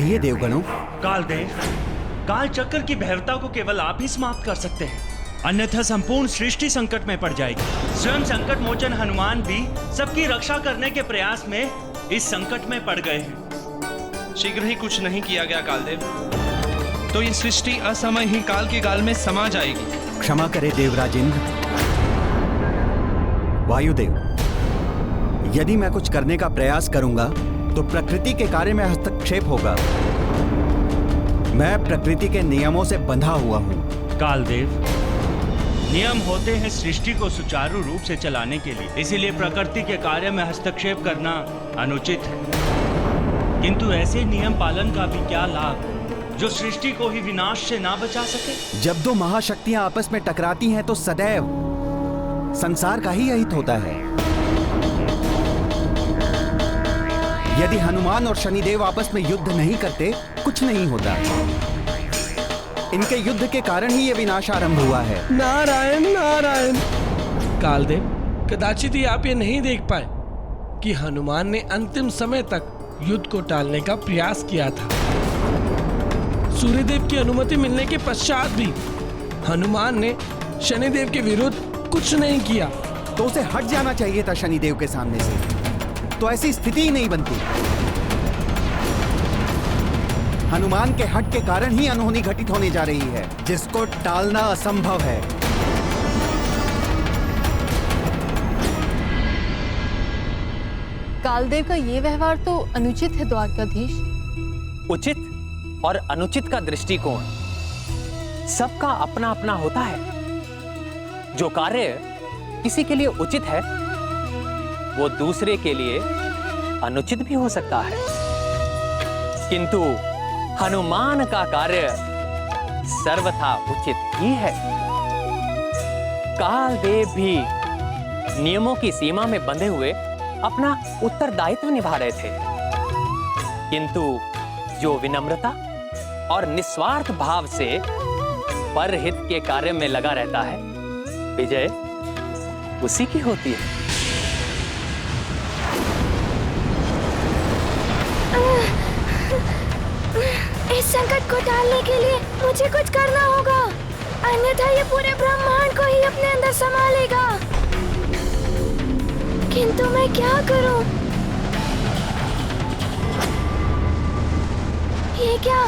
कहिए देवगणों। कालदेव, काल चक्र की भैरवता को केवल आप ही समाप्त कर सकते हैं, अन्यथा संपूर्ण सृष्टि संकट में पड़ जाएगी। स्वयं संकट मोचन हनुमान भी सबकी रक्षा करने के प्रयास में इस संकट में पड़ गए हैं। शीघ्र ही कुछ नहीं किया गया कालदेव, तो ये सृष्टि असमय ही काल के गाल में समा जाएगी। क्षमा करे देवराज इंद्र। वायुदेव, यदि मैं कुछ करने का प्रयास करूंगा तो प्रकृति के कार्य में हस्तक्षेप होगा। मैं प्रकृति के नियमों से बंधा हुआ हूं। कालदेव, नियम होते हैं सृष्टि को सुचारू रूप से चलाने के लिए, इसीलिए प्रकृति के कार्य में हस्तक्षेप करना अनुचित है। किंतु ऐसे नियम पालन का भी क्या लाभ जो सृष्टि को ही विनाश से ना बचा सके। जब दो महाशक्तियां आपस में टकराती हैं तो सदैव संसार का ही अहित होता है। यदि हनुमान और शनिदेव आपस में युद्ध नहीं करते, कुछ नहीं होता। इनके युद्ध के कारण ही ये विनाश आरंभ हुआ है। नारायण नारायण। कालदेव, कदाचित ही आप ये नहीं देख पाए कि हनुमान ने अंतिम समय तक युद्ध को टालने का प्रयास किया था। सूर्यदेव की अनुमति मिलने के पश्चात भी हनुमान ने शनिदेव के विरुद्ध कुछ नहीं किया। तो उसे हट जाना चाहिए था शनिदेव के सामने से, तो ऐसी स्थिति ही नहीं बनती। हनुमान के हट के कारण ही अनहोनी घटित होने जा रही है, जिसको टालना असंभव है। कालदेव का ये व्यवहार तो अनुचित है द्वारकाधीश। उचित और अनुचित का दृष्टिकोण सबका अपना अपना होता है। जो कार्य किसी के लिए उचित है वो दूसरे के लिए अनुचित भी हो सकता है, किंतु हनुमान का कार्य सर्वथा उचित ही है। कालदेव भी नियमों की सीमा में बंधे हुए अपना उत्तरदायित्व निभा रहे थे, किंतु जो विनम्रता और निस्वार्थ भाव से परहित के कार्य में लगा रहता है, विजय उसी की होती है। इस संकट को टालने के लिए मुझे कुछ करना होगा, अन्यथा ये पूरे ब्रह्मांड को ही अपने अंदर समा लेगा। किंतु मैं क्या करूं? ये क्या?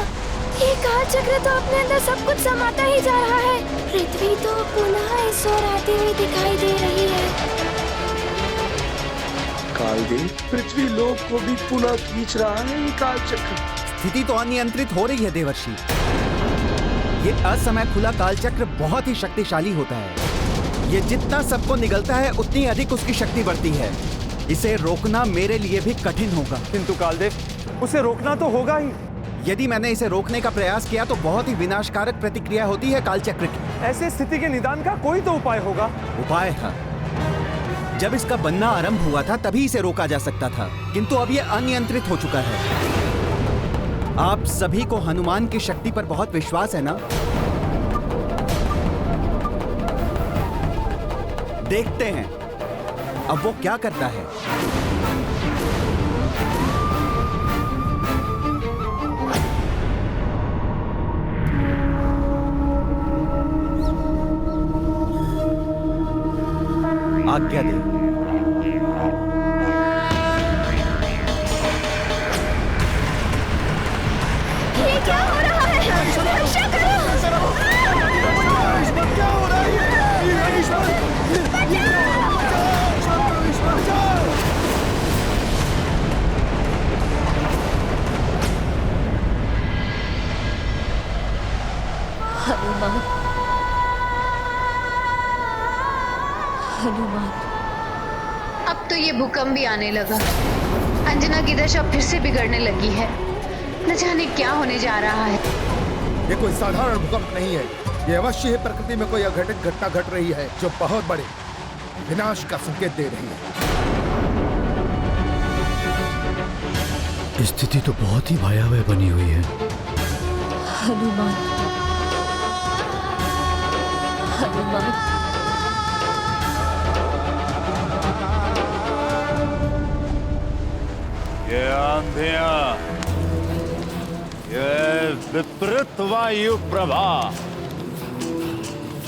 ये काल चक्र तो अपने अंदर सब कुछ समाता ही जा रहा है। पृथ्वी तो पुनः इस ओर आती हुई दिखाई दे रही है। कालदेव, पृथ्वी लोक को भी पुनः खींच रहा है ये काल चक्र। स्थिति तो अनियंत्रित हो रही है देवर्षि। ये असमय खुला कालचक्र बहुत ही शक्तिशाली होता है। ये जितना सबको निगलता है उतनी अधिक उसकी शक्ति बढ़ती है। इसे रोकना मेरे लिए भी कठिन होगा। किंतु कालदेव, उसे रोकना तो होगा ही। यदि मैंने इसे रोकने का प्रयास किया तो बहुत ही विनाशकारक प्रतिक्रिया होती है कालचक्र की। ऐसे स्थिति के निदान का कोई तो उपाय होगा। उपाय था, जब इसका बनना आरंभ हुआ था तभी इसे रोका जा सकता था, किंतु अब यह अनियंत्रित हो चुका है। आप सभी को हनुमान की शक्ति पर बहुत विश्वास है ना? देखते हैं अब वो क्या करता है। आज्ञा दे। ये क्या हो रहा है? रक्षा करो! क्या हो रहा है? हनुमान, हनुमान। अब तो ये भूकंप भी आने लगा। अंजना की दशा फिर से बिगड़ने लगी है। न जाने क्या होने जा रहा है। ये कोई साधारण भूकंप नहीं है। ये अवश्य ही प्रकृति में कोई अघटित घटना घट रही है जो बहुत बड़े विनाश का संकेत दे रही है। स्थिति तो बहुत ही भयावह बनी हुई है। हनुमान, हनुमान। ये आंधियां विपरीत वायु प्रभाव।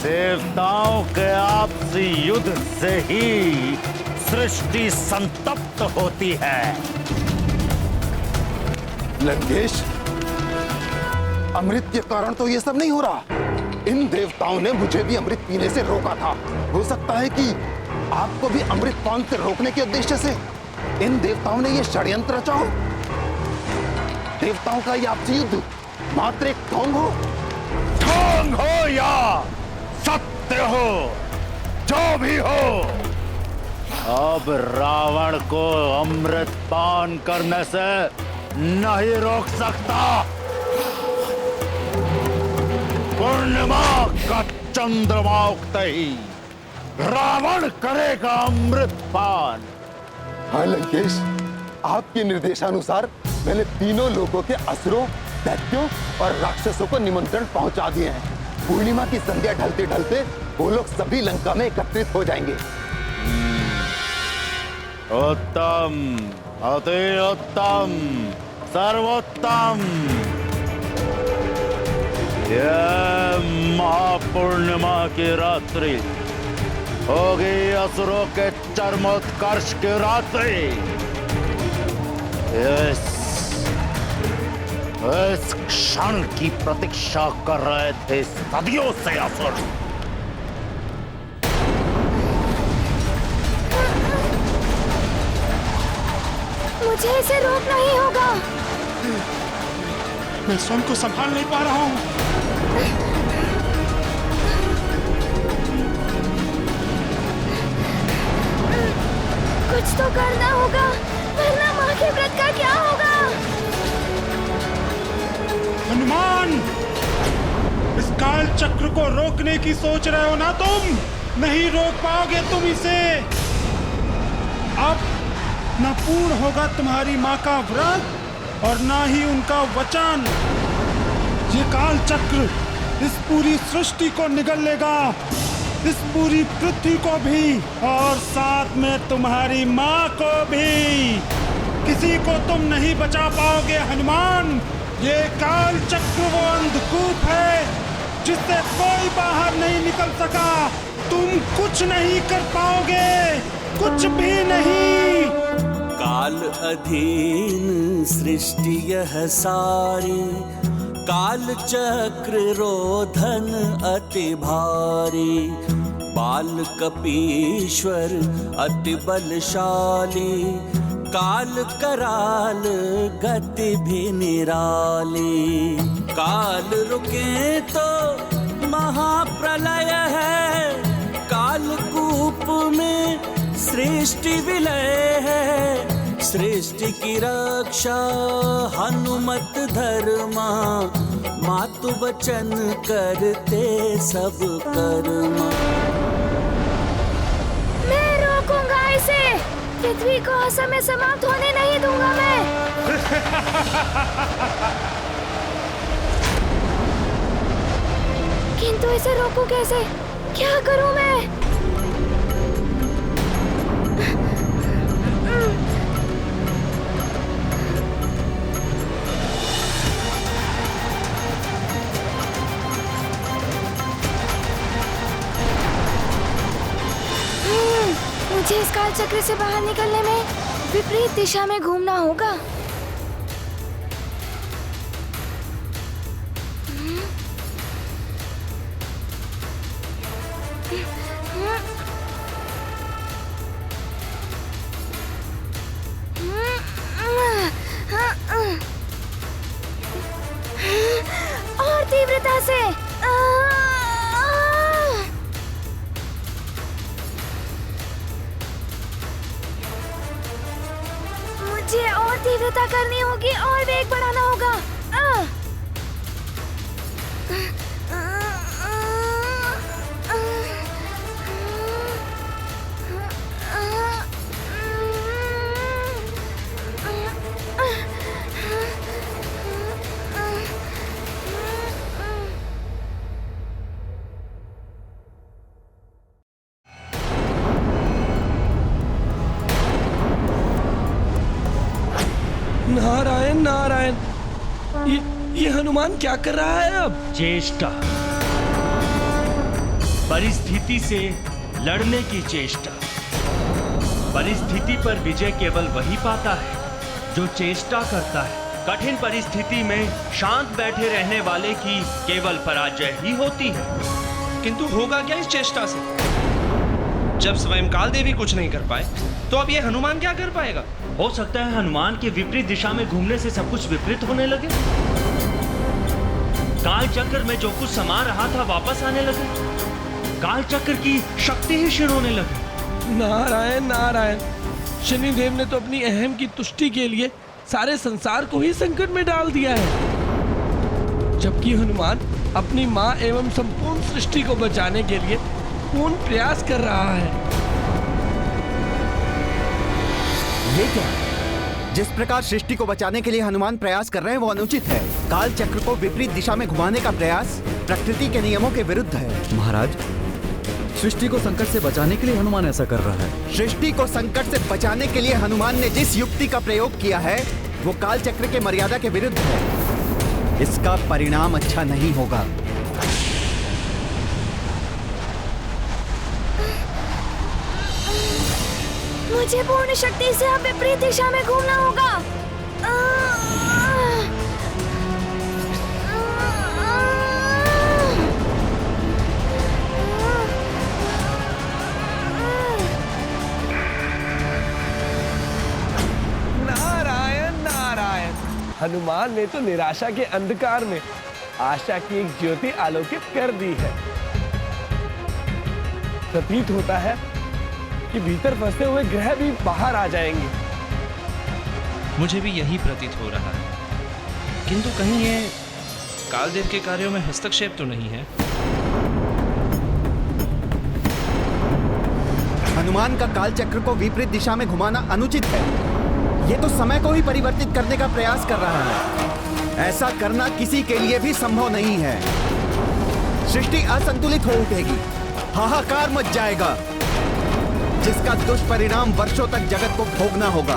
देवताओं के आपसी युद्ध से ही सृष्टि संतप्त होती है। लंकेश, अमृत के कारण तो ये सब नहीं हो रहा। इन देवताओं ने मुझे भी अमृत पीने से रोका था। हो सकता है कि आपको भी अमृत पान से रोकने के उद्देश्य से इन देवताओं ने ये षड्यंत्र रचा हो। देवताओं का ये आपसी युद्ध मात्र एक ढोंग हो। ढोंग हो या सत्य हो, जो भी हो, अब रावण को अमृत पान करने से नहीं रोक सकता। पूर्णिमा का चंद्रमा उगते ही रावण करेगा अमृत पान। हाँ लंकेश, आपके निर्देशानुसार मैंने तीनों लोगों के असुरों, दैत्यों और राक्षसों को निमंत्रण पहुंचा दिए हैं। पूर्णिमा की संध्या ढलते ढलते वो लोग सभी लंका में एकत्रित हो जाएंगे। उत्तम, अति उत्तम, सर्वोत्तम। यह महापूर्णिमा की रात्रि होगी असुरों के चरमोत्कर्ष की रात्रि। इस क्षण की प्रतीक्षा कर रहे थे सदियों से असुर। मुझे इसे रोकना ही होगा। मैं स्वयं को संभाल नहीं पा रहा हूं। कुछ तो करना होगा, वरना माँ के व्रत का क्या होगा? हनुमान, इस काल चक्र को रोकने की सोच रहे हो ना तुम? नहीं रोक पाओगे तुम इसे। अब न पूर्ण होगा तुम्हारी माँ का व्रत और ना ही उनका वचन। ये काल चक्र इस पूरी सृष्टि को निगल लेगा, इस पूरी पृथ्वी को भी और साथ में तुम्हारी माँ को भी। किसी को तुम नहीं बचा पाओगे हनुमान। ये काल चक्र वो अंधकूप है जिससे कोई बाहर नहीं निकल सका। तुम कुछ नहीं कर पाओगे, कुछ भी नहीं। काल अधीन सृष्टि यह सारी, काल चक्र रोधन अति भारी। बाल कपीश्वर अति बलशाली, काल कराल गति भी निराली। काल रुके तो महाप्रलय है, काल कूप में सृष्टि विलय है। सृष्टि की रक्षा हनुमत धर्मा, मातु वचन करते सब कर्मा। मैं रोकूंगा इसे, पृथ्वी को असमय समाप्त होने नहीं दूंगा मैं। किंतु इसे रोकूं कैसे? क्या करूं मैं? मुझे इस काल चक्र से बाहर निकलने में विपरीत दिशा में घूमना होगा। और तीव्रता से। मुझे और तीव्रता करनी होगी और वेग बढ़ाना होगा। नारायण नारायण, ये हनुमान क्या कर रहा है अब? चेष्टा, परिस्थिति से लड़ने की चेष्टा। परिस्थिति पर विजय केवल वही पाता है जो चेष्टा करता है। कठिन परिस्थिति में शांत बैठे रहने वाले की केवल पराजय ही होती है। किंतु होगा क्या इस चेष्टा से? जब स्वयं काल देवी कुछ नहीं कर पाए तो अब ये हनुमान क्या कर पाएगा? हो सकता है हनुमान के विपरीत दिशा में घूमने से सब कुछ विपरीत होने लगे। काल चक्र में जो कुछ समा रहा था वापस आने लगे। काल चक्र की शक्ति ही क्षीण होने लगी। नारायण नारायण, शनिदेव ने तो अपनी अहम की तुष्टि के लिए सारे संसार को ही संकट में डाल दिया है, जबकि हनुमान अपनी माँ एवं संपूर्ण सृष्टि को बचाने के लिए पूर्ण प्रयास कर रहा है। ये क्या? जिस प्रकार सृष्टि को बचाने के लिए हनुमान प्रयास कर रहे हैं वो अनुचित है। काल चक्र को विपरीत दिशा में घुमाने का प्रयास प्रकृति के नियमों के विरुद्ध है। महाराज, सृष्टि को संकट से बचाने के लिए हनुमान ऐसा कर रहा है। सृष्टि को संकट से बचाने के लिए हनुमान ने जिस युक्ति का प्रयोग किया है वो काल चक्र के मर्यादा के विरुद्ध है। इसका परिणाम अच्छा नहीं होगा। मुझे पूर्ण शक्ति से अब विपरीत दिशा में घूमना होगा। नारायण नारायण, हनुमान ने तो निराशा के अंधकार में आशा की एक ज्योति आलोकित कर दी है। प्रतीत होता है कि भीतर फंसे हुए ग्रह भी बाहर आ जाएंगे। मुझे भी यही प्रतीत हो रहा है, किंतु कहीं ये कालदेव के कार्यों में हस्तक्षेप तो नहीं है? हनुमान का काल चक्र को विपरीत दिशा में घुमाना अनुचित है। ये तो समय को ही परिवर्तित करने का प्रयास कर रहा है। ऐसा करना किसी के लिए भी संभव नहीं है। सृष्टि असंतुलित हो उठेगी, हाहाकार मच जाएगा, जिसका दुष्परिणाम वर्षों तक जगत को भोगना होगा।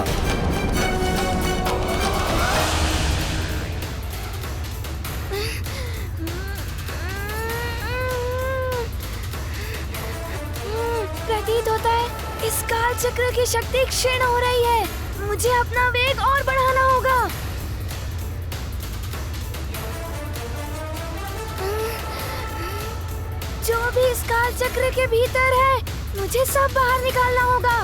प्रतीत होता है इस काल चक्र की शक्ति क्षीण हो रही है। मुझे अपना वेग और बढ़ाना होगा। जो भी इस काल चक्र के भीतर है मुझे सब बाहर निकालना होगा।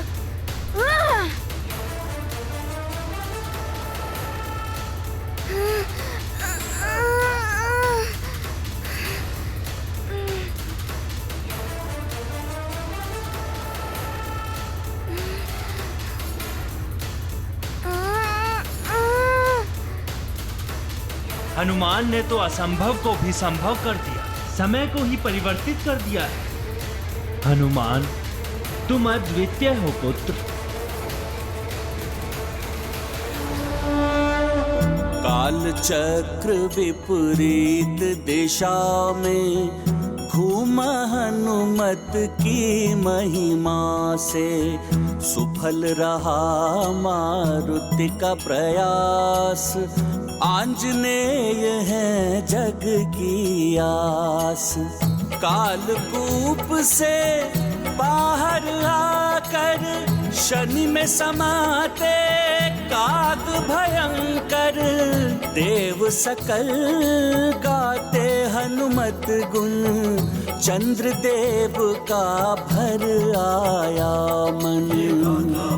हनुमान ने तो असंभव को भी संभव कर दिया, समय को ही परिवर्तित कर दिया है। हनुमान, तुम अद्वितीय हो पुत्र। काल चक्र विपरीत दिशा में घूम हनुमत की महिमा से, सुफल रहा मारुति का प्रयास। आंजनेय है जग की आस। कालकूप से बाहर आकर शनि में समाते काग भयंकर, देव सकल गाते हनुमत गुण। चंद्रदेव का भर आया मन।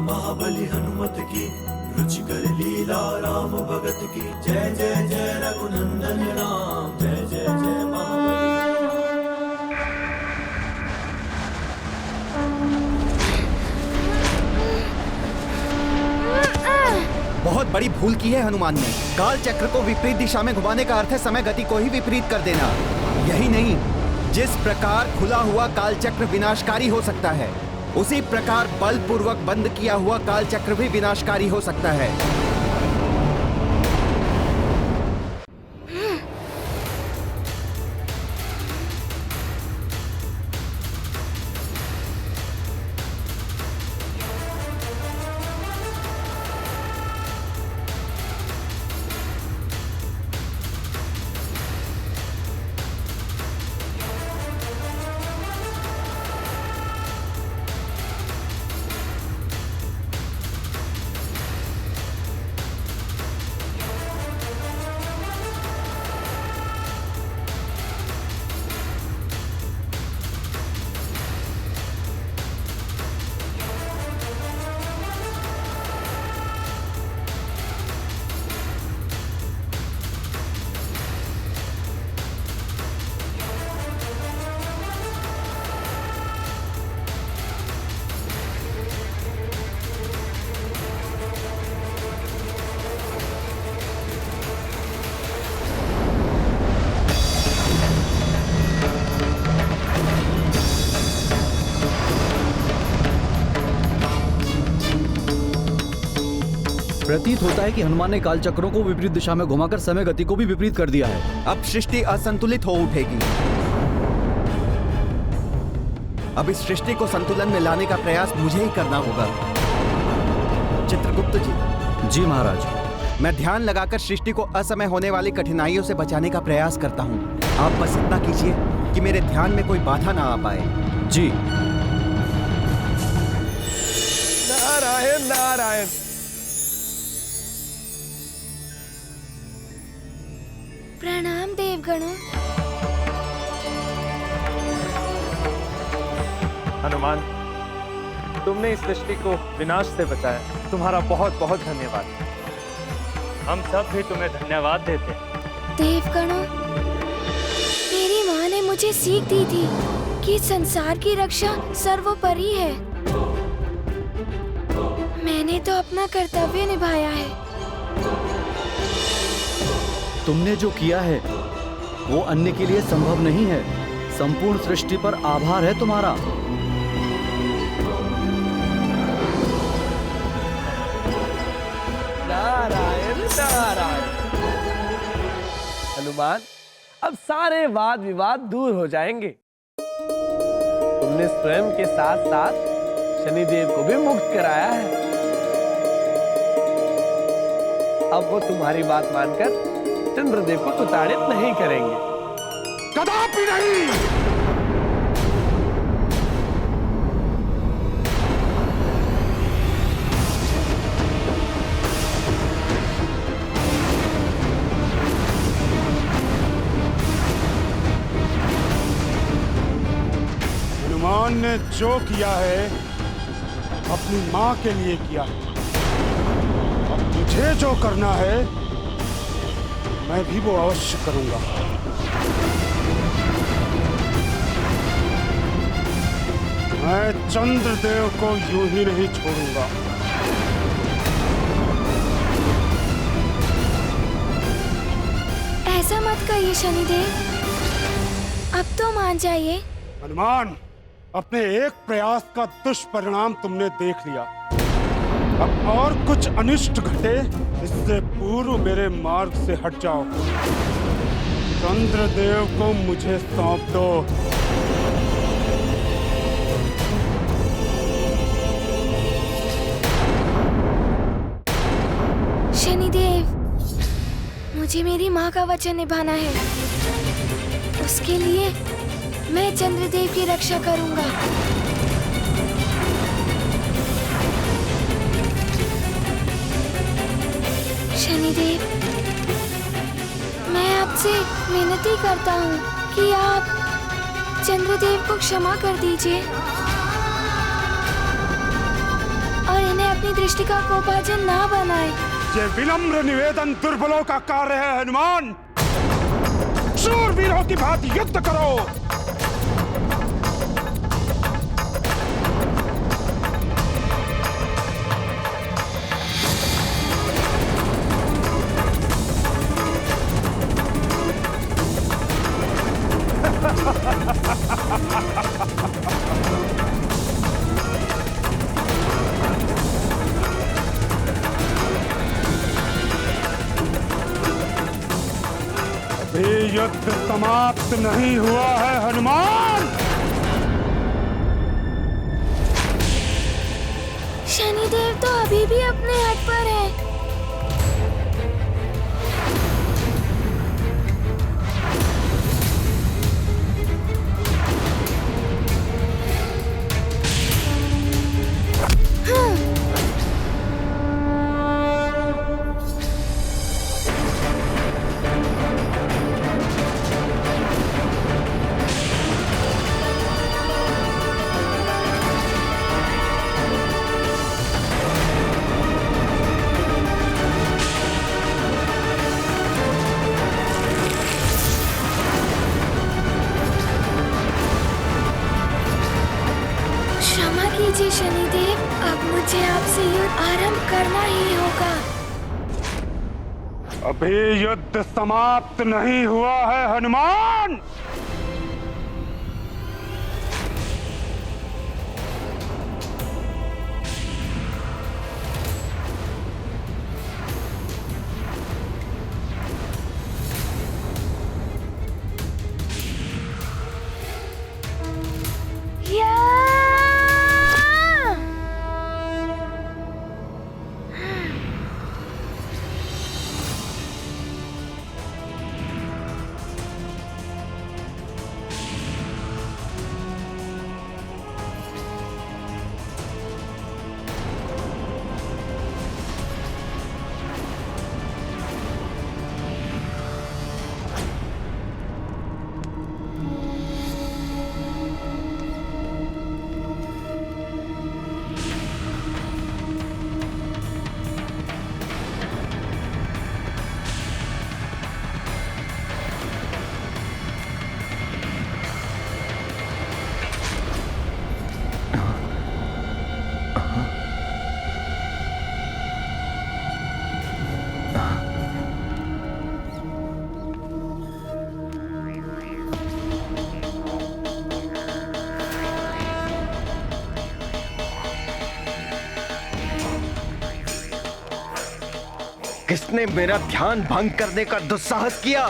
महाबली हनुमत की रुचिकर लीला राम भगत की। जय जय जय रघुनंदन राम, जय जय जय महाबली। बहुत बड़ी भूल की है हनुमान ने। काल चक्र को विपरीत दिशा में घुमाने का अर्थ है समय गति को ही विपरीत कर देना। यही नहीं, जिस प्रकार खुला हुआ काल चक्र विनाशकारी हो सकता है, उसी प्रकार बलपूर्वक बंद किया हुआ काल चक्र भी विनाशकारी हो सकता है। प्रतीत होता है कि हनुमान ने काल चक्रों को विपरीत दिशा में घुमाकर समय गति को भी विपरीत कर दिया है। अब सृष्टि असंतुलित हो उठेगी। अब इस सृष्टि को संतुलन में लाने का प्रयास मुझे ही करना होगा। चित्रगुप्त जी। जी महाराज। मैं ध्यान लगाकर सृष्टि को असमय होने वाली कठिनाइयों से बचाने का प्रयास करता हूँ। आप बस इतना कीजिए कि मेरे ध्यान में कोई बाधा ना आ पाए। जी। नारायण नारायण। प्रणाम देवगणों। हनुमान, तुमने इस सृष्टि को विनाश से बचाया। तुम्हारा बहुत बहुत धन्यवाद। हम सब भी तुम्हें धन्यवाद देते हैं। देवगणों, मेरी माँ ने मुझे सीख दी थी कि संसार की रक्षा सर्वोपरि है। मैंने तो अपना कर्तव्य निभाया है। तुमने जो किया है वो अन्य के लिए संभव नहीं है। संपूर्ण सृष्टि पर आभार है तुम्हारा। नारायण नारायण। हनुमान, अब सारे वाद विवाद दूर हो जाएंगे। तुमने स्वयं के साथ साथ शनिदेव को भी मुक्त कराया है। अब वो तुम्हारी बात मानकर चंद्रदेव को प्रताड़ित नहीं करेंगे। कदापि नहीं। हनुमान ने जो किया है अपनी माँ के लिए किया है। अब मुझे जो करना है मैं भी वो अवश्य करूंगा। मैं चंद्रदेव को यूं ही नहीं छोड़ूंगा। ऐसा मत कहिए शनिदेव, अब तो मान जाइए। हनुमान, अपने एक प्रयास का दुष्परिणाम तुमने देख लिया। अब और कुछ अनिष्ट घटे इससे पूर्व मेरे मार्ग से हट जाओ। चंद्रदेव को मुझे सौंप दो। शनिदेव, मुझे मेरी माँ का वचन निभाना है। उसके लिए मैं चंद्रदेव की रक्षा करूंगा। शनिदेव, मैं आपसे विनती करता हूँ कि आप चंद्रदेव को क्षमा कर दीजिए और इन्हें अपनी दृष्टि का कोपभाजन ना बनाए। ये विनम्र निवेदन दुर्बलों का कार्य है। हनुमान, शूरवीरों की भांति युद्ध करो। अभी युद्ध समाप्त नहीं हुआ है हनुमान। शनिदेव तो अभी भी अपने हट पर है। कीजिए शनिदेव, अब मुझे आपसे युद्ध आरंभ करना ही होगा। अभी युद्ध समाप्त नहीं हुआ है हनुमान। किसने मेरा ध्यान भंग करने का दुस्साहस किया?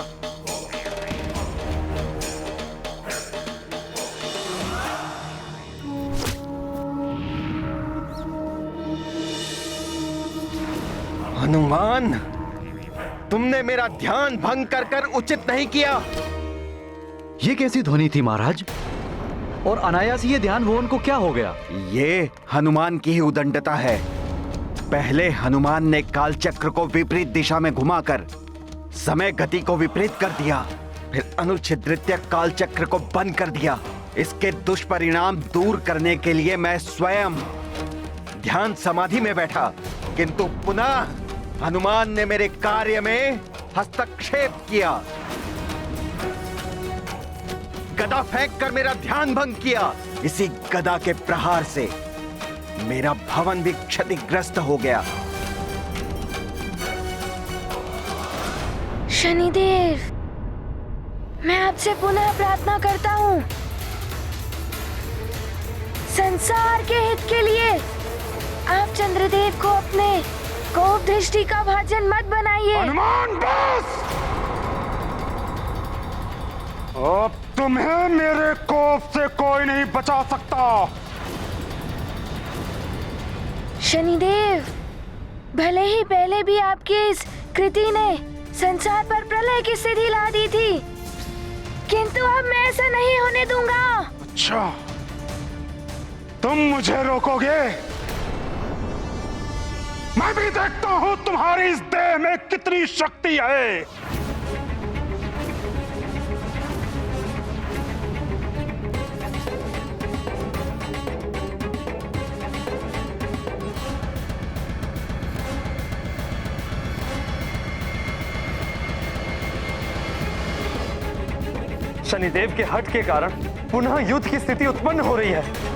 हनुमान, तुमने मेरा ध्यान भंग कर उचित नहीं किया। ये कैसी ध्वनि थी महाराज? और अनायास ये ध्यान भुवन को क्या हो गया? ये हनुमान की ही उदंडता है। पहले हनुमान ने काल चक्र को विपरीत दिशा में घुमाकर समय गति को विपरीत कर दिया, फिर अनुच्छिद्रित्य काल चक्र को बंद कर दिया। इसके दुष्परिणाम दूर करने के लिए मैं स्वयं ध्यान समाधि में बैठा, किंतु पुनः हनुमान ने मेरे कार्य में हस्तक्षेप किया। गदा फेंक कर मेरा ध्यान भंग किया। इसी गदा के प्रहार से मेरा भवन भी क्षतिग्रस्त हो गया। शनिदेव, मैं आपसे पुनः प्रार्थना करता हूँ, संसार के हित के लिए आप चंद्रदेव को अपने कोप दृष्टि का भाजन मत बनाइए। हनुमान, बस! अब तुम्हें मेरे कोप से कोई नहीं बचा सकता। शनिदेव, भले ही पहले भी आपकी इस कृति ने संसार पर प्रलय की स्थिति ला दी थी, किंतु अब मैं ऐसा नहीं होने दूंगा। अच्छा, तुम मुझे रोकोगे? मैं भी देखता हूं तुम्हारी इस देह में कितनी शक्ति है। शनिदेव के हट के कारण पुनः युद्ध की स्थिति उत्पन्न हो रही है।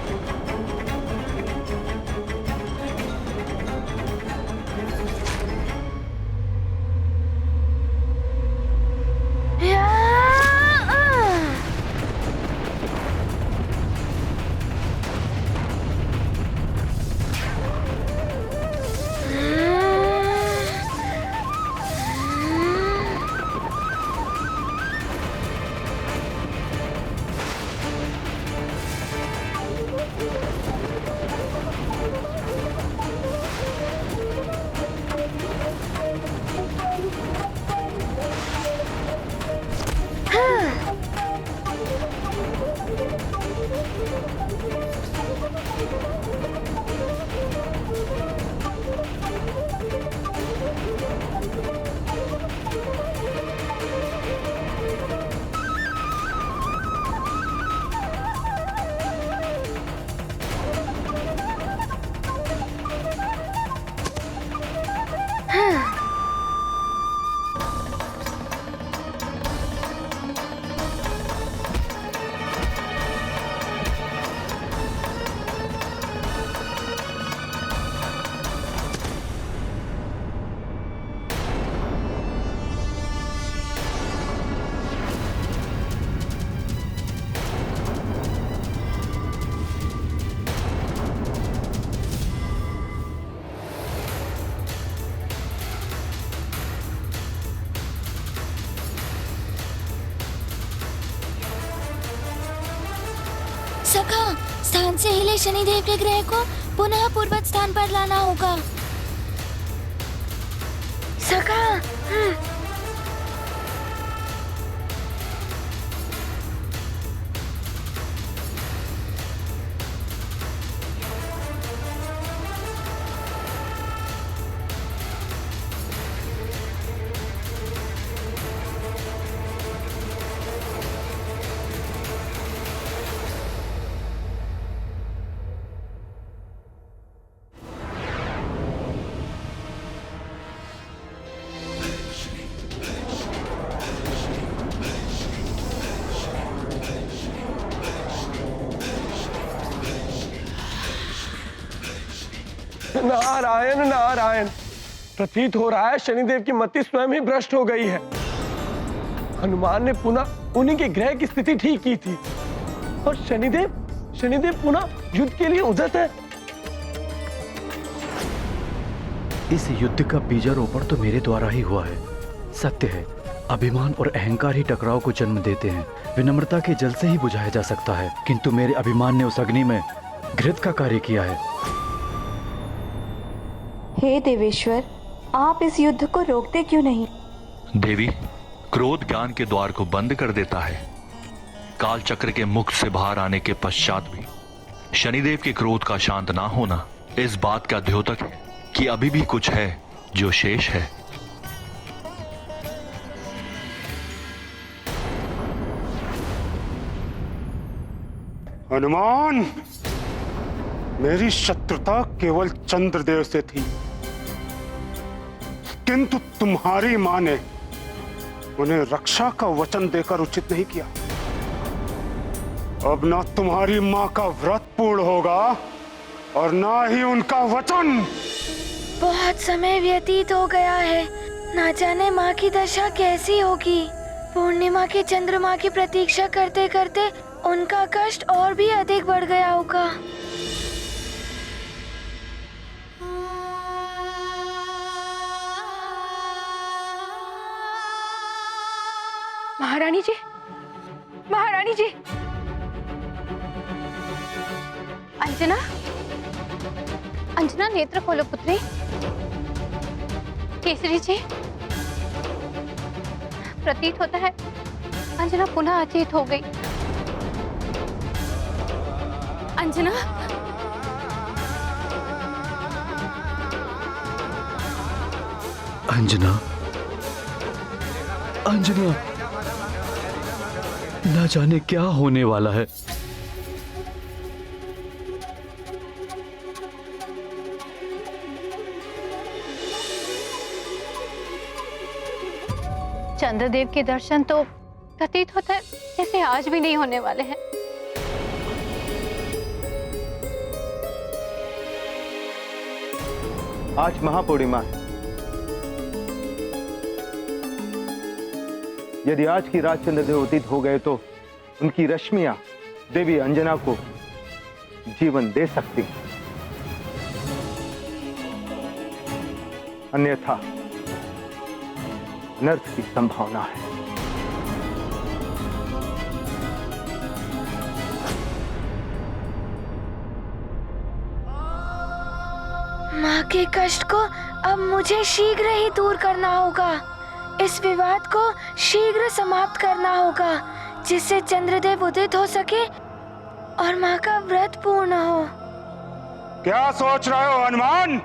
सखा, स्थान से हिले शनिदेव के ग्रह को पुनः पूर्वज स्थान पर लाना होगा। सखा, नारायण नारायण, प्रतीत हो रहा है शनिदेव की मति स्वयं ही भ्रष्ट हो गई है। हनुमान ने पुनः उन्हीं के ग्रह की स्थिति ठीक की थी और शनिदेव पुनः युद्ध के लिए उद्यत है। इस युद्ध का बीजारोपण तो मेरे द्वारा ही हुआ है। सत्य है, अभिमान और अहंकार ही टकराव को जन्म देते हैं। विनम्रता के जल से ही बुझाया जा सकता है, किंतु मेरे अभिमान ने उस अग्नि में घृत का कार्य किया है। हे देवेश्वर, आप इस युद्ध को रोकते क्यों नहीं? देवी, क्रोध ज्ञान के द्वार को बंद कर देता है। काल चक्र के मुख से बाहर आने के पश्चात भी शनिदेव के क्रोध का शांत ना होना इस बात का द्योतक है कि अभी भी कुछ है जो शेष है। हनुमान, मेरी शत्रुता केवल चंद्रदेव से थी, किंतु तुम्हारी मां ने उन्हें रक्षा का वचन देकर उचित नहीं किया। अब ना तुम्हारी मां का व्रत पूर्ण होगा और ना ही उनका वचन। बहुत समय व्यतीत हो गया है, ना जाने माँ की दशा कैसी होगी। पूर्णिमा के चंद्रमा की प्रतीक्षा करते करते उनका कष्ट और भी अधिक बढ़ गया होगा। महारानी जी, महारानी जी। अंजना, अंजना नेत्र खोलो पुत्री। केसरी जी, प्रतीत होता है अंजना पुनः अचेत हो गई। अंजना, अंजना, अंजना, ना जाने क्या होने वाला है। चंद्रदेव के दर्शन तो प्रतीत होता है जैसे आज भी नहीं होने वाले हैं। आज महापूर्णिमा है। यदि आज की रात चंद्रदेव उदित हो गए तो उनकी रश्मियां देवी अंजना को जीवन दे सकती हैं, अन्यथा अनर्थ की संभावना है। माँ के कष्ट को अब मुझे शीघ्र ही दूर करना होगा। इस विवाद को शीघ्र समाप्त करना होगा, जिससे चंद्रदेव उदित हो सके और माँ का व्रत पूर्ण हो। क्या सोच रहे हो हनुमान?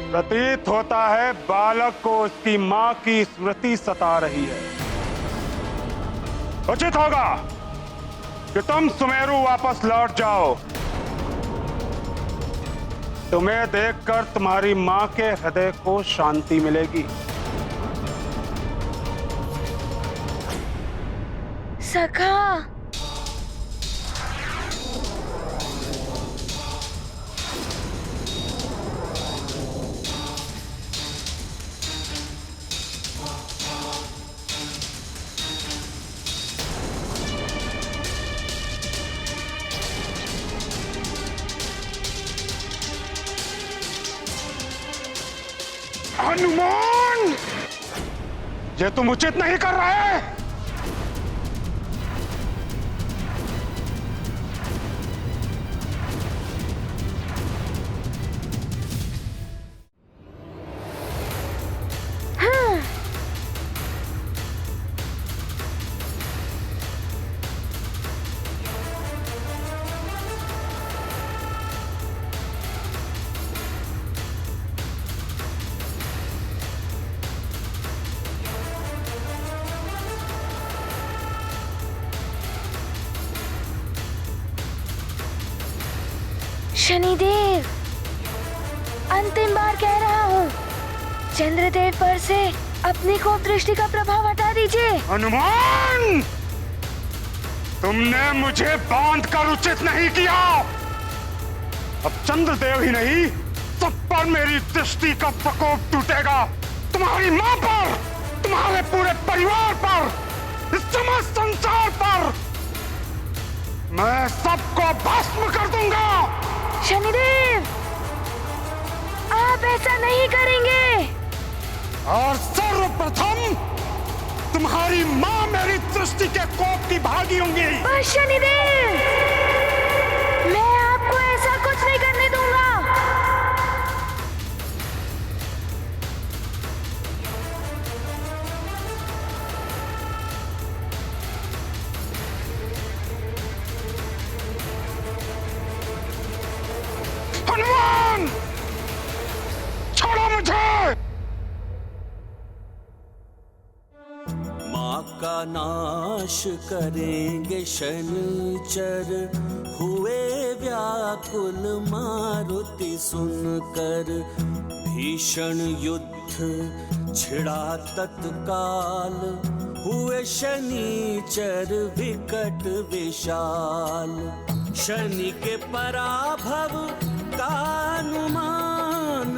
प्रतीत होता है बालक को उसकी माँ की स्मृति सता रही है। उचित होगा कि तुम सुमेरु वापस लौट जाओ। तुम्हें देखकर तुम्हारी माँ के हृदय को शांति मिलेगी। सखा, हनुमान, ये तुम उचित नहीं कर रहे। शनिदेव, अंतिम बार कह रहा हूँ, चंद्रदेव पर से अपनी कोप दृष्टि का प्रभाव हटा दीजिए। हनुमान, तुमने मुझे बांध कर उचित नहीं किया। अब चंद्रदेव ही नहीं, सब पर मेरी दृष्टि का प्रकोप टूटेगा। तुम्हारी मां पर, तुम्हारे पूरे परिवार पर, इस समस्त संसार पर मैं सबको भस्म कर दूंगा। शनिदेव, आप ऐसा नहीं करेंगे। और सर्वप्रथम तुम्हारी माँ मेरी सृष्टि के कोप की भागी होंगी। बस शनिदेव, मैं आपको ऐसा कुछ नहीं करने दूंगा। हनुमान, छोड़ो मुझे। माँ का नाश करेंगे शनिचर, हुए व्याकुल मारुति सुनकर। भीषण युद्ध छिड़ा तत्काल, हुए शनिचर विकट विशाल। शनि के पराभव का अनुमान,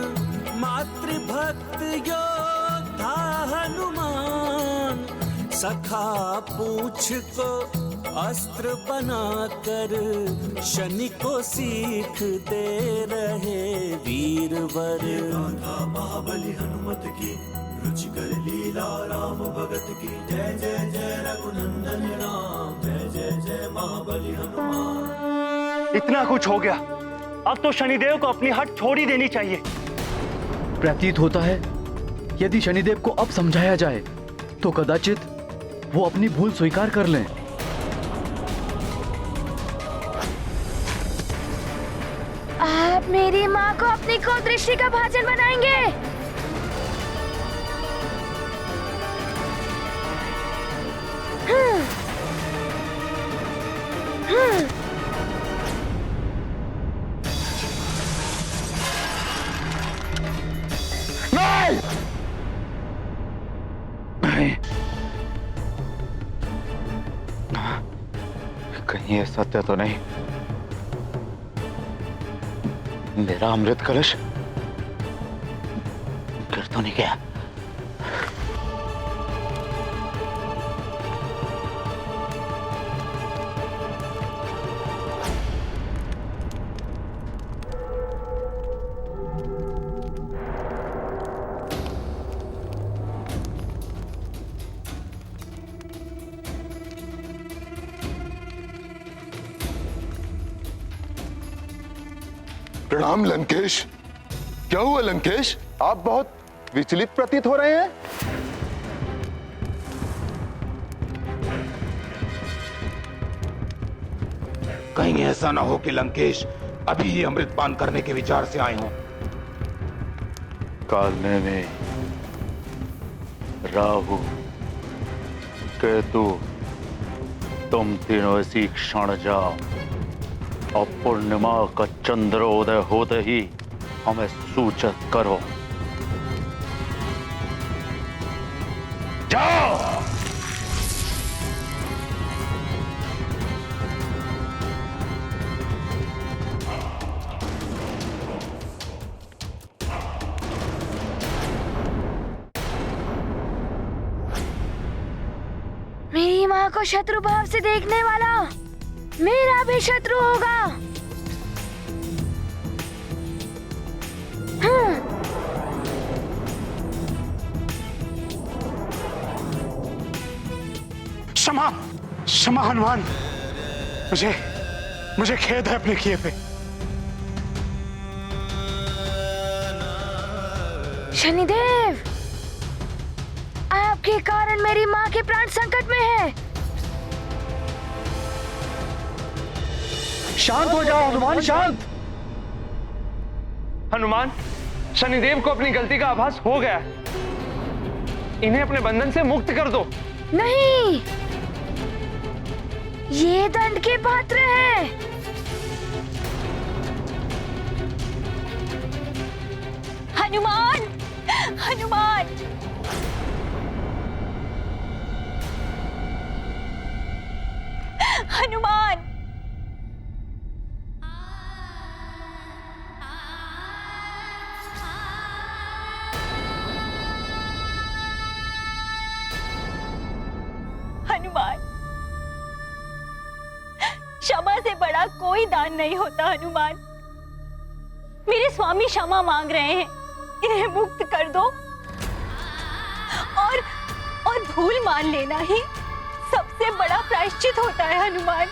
मातृभक्त योद्धा हनुमान। सखा पूछ को अस्त्र बनाकर, शनि को सीख दे रहे वीरवर। महाबली हनुमत की, रुचिकर लीला राम भगत की। जय जय जय रघुनंदन राम, जय जय जय महाबली हनुमान। इतना कुछ हो गया, अब तो शनिदेव को अपनी हट छोड़ ही देनी चाहिए। प्रतीत होता है यदि शनिदेव को अब समझाया जाए तो कदाचित वो अपनी भूल स्वीकार कर लें। आप मेरी माँ को अपनी कुदृष्टि का भाजन बनाएंगे। नहीं, कहीं ये सत्य तो नहीं। मेरा अमृत कलश गिर तो नहीं गया? प्रणाम लंकेश। क्या हुआ लंकेश, आप बहुत विचलित प्रतीत हो रहे हैं। कहीं ऐसा ना हो कि लंकेश अभी ही अमृतपान करने के विचार से आए हों। कालने में राहु, केतु, तुम तीनों इसी क्षण जाओ और पूर्णिमा का चंद्रोदय होते ही हमें सूचित करो। जाओ। मेरी माँ को शत्रु भाव से देखने वाला मेरा भी शत्रु होगा। क्षमा, क्षमा हनुमान, मुझे खेद है अपने किए पे। शनिदेव, आपके कारण मेरी माँ के प्राण संकट में है। शांत हो जाओ हनुमान, शांत। हनुमान, शनिदेव को अपनी गलती का आभास हो गया। इन्हें अपने बंधन से मुक्त कर दो। नहीं, ये दंड के पात्र हैं। हनुमान, हनुमान, हनुमान, हनुमान, क्षमा बड़ा कोई दान नहीं होता हनुमान। मेरे स्वामी क्षमा मांग रहे हैं, इन्हें मुक्त कर दो और भूल मान लेना ही सबसे बड़ा प्रायश्चित होता है हनुमान।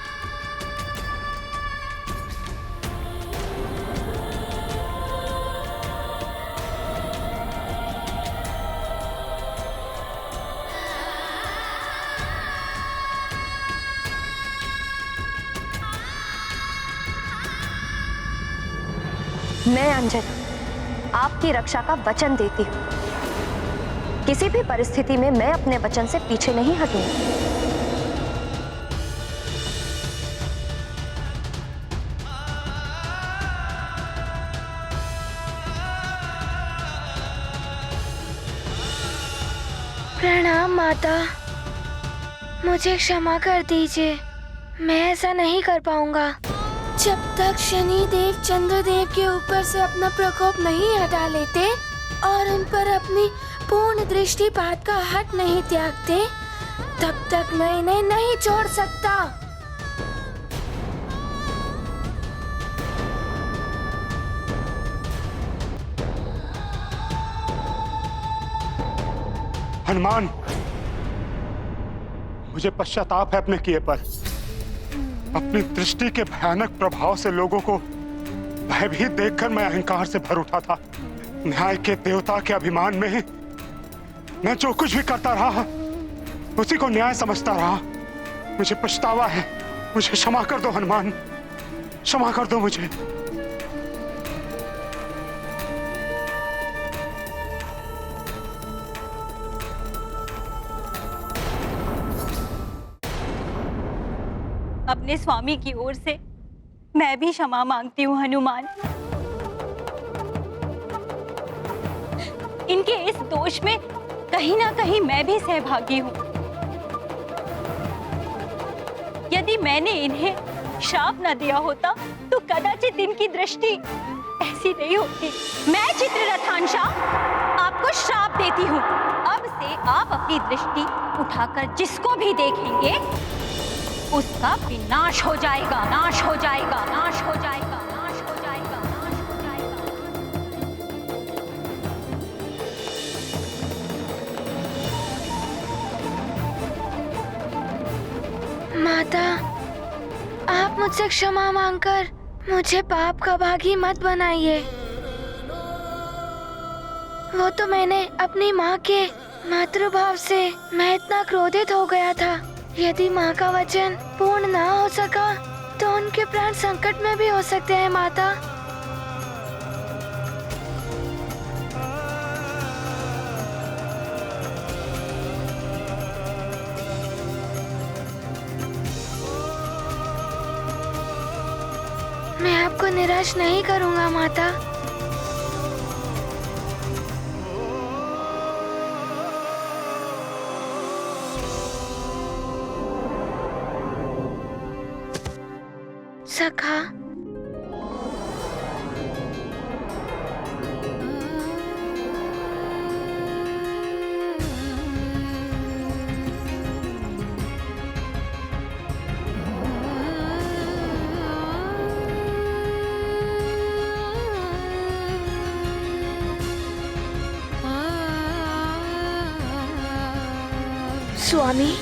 मैं अंजना आपकी रक्षा का वचन देती हूँ। किसी भी परिस्थिति में मैं अपने वचन से पीछे नहीं हटूंगी। प्रणाम माता, मुझे क्षमा कर दीजिए, मैं ऐसा नहीं कर पाऊंगा। जब तक शनि देव चंद्रदेव के ऊपर से अपना प्रकोप नहीं हटा लेते और उन पर अपनी पूर्ण दृष्टिपात का हट नहीं त्यागते, तब तक मैं इन्हें नहीं छोड़ सकता। हनुमान, मुझे पश्चाताप है अपने किए पर। अपनी दृष्टि के भयानक प्रभाव से लोगों को भयभीत देखकर मैं अहंकार से भर उठा था। न्याय के देवता के अभिमान में मैं जो कुछ भी करता रहा उसी को न्याय समझता रहा। मुझे पछतावा है, मुझे क्षमा कर दो हनुमान, क्षमा कर दो मुझे। अपने स्वामी की ओर से मैं भी क्षमा मांगती हूँ हनुमान। इनके इस दोष में कहीं ना कहीं मैं भी सहभागी हूँ। यदि मैंने इन्हें श्राप न दिया होता तो कदाचित इनकी दृष्टि ऐसी नहीं होती। मैं चित्ररथांशा आपको श्राप देती हूँ। अब से आप अपनी दृष्टि उठाकर जिसको भी देखेंगे उसका विनाश हो जाएगा, नाश हो जाएगा, नाश हो जाएगा, नाश हो जाएगा, नाश हो जाएगा। माता, आप मुझसे क्षमा मांगकर मुझे पाप का भागी मत बनाइए। वो तो मैंने अपनी माँ के मातृभाव से मैं इतना क्रोधित हो गया था। यदि माँ का वचन पूर्ण ना हो सका तो उनके प्राण संकट में भी हो सकते हैं माता। मैं आपको निराश नहीं करूँगा माता। सखा, स्वामी,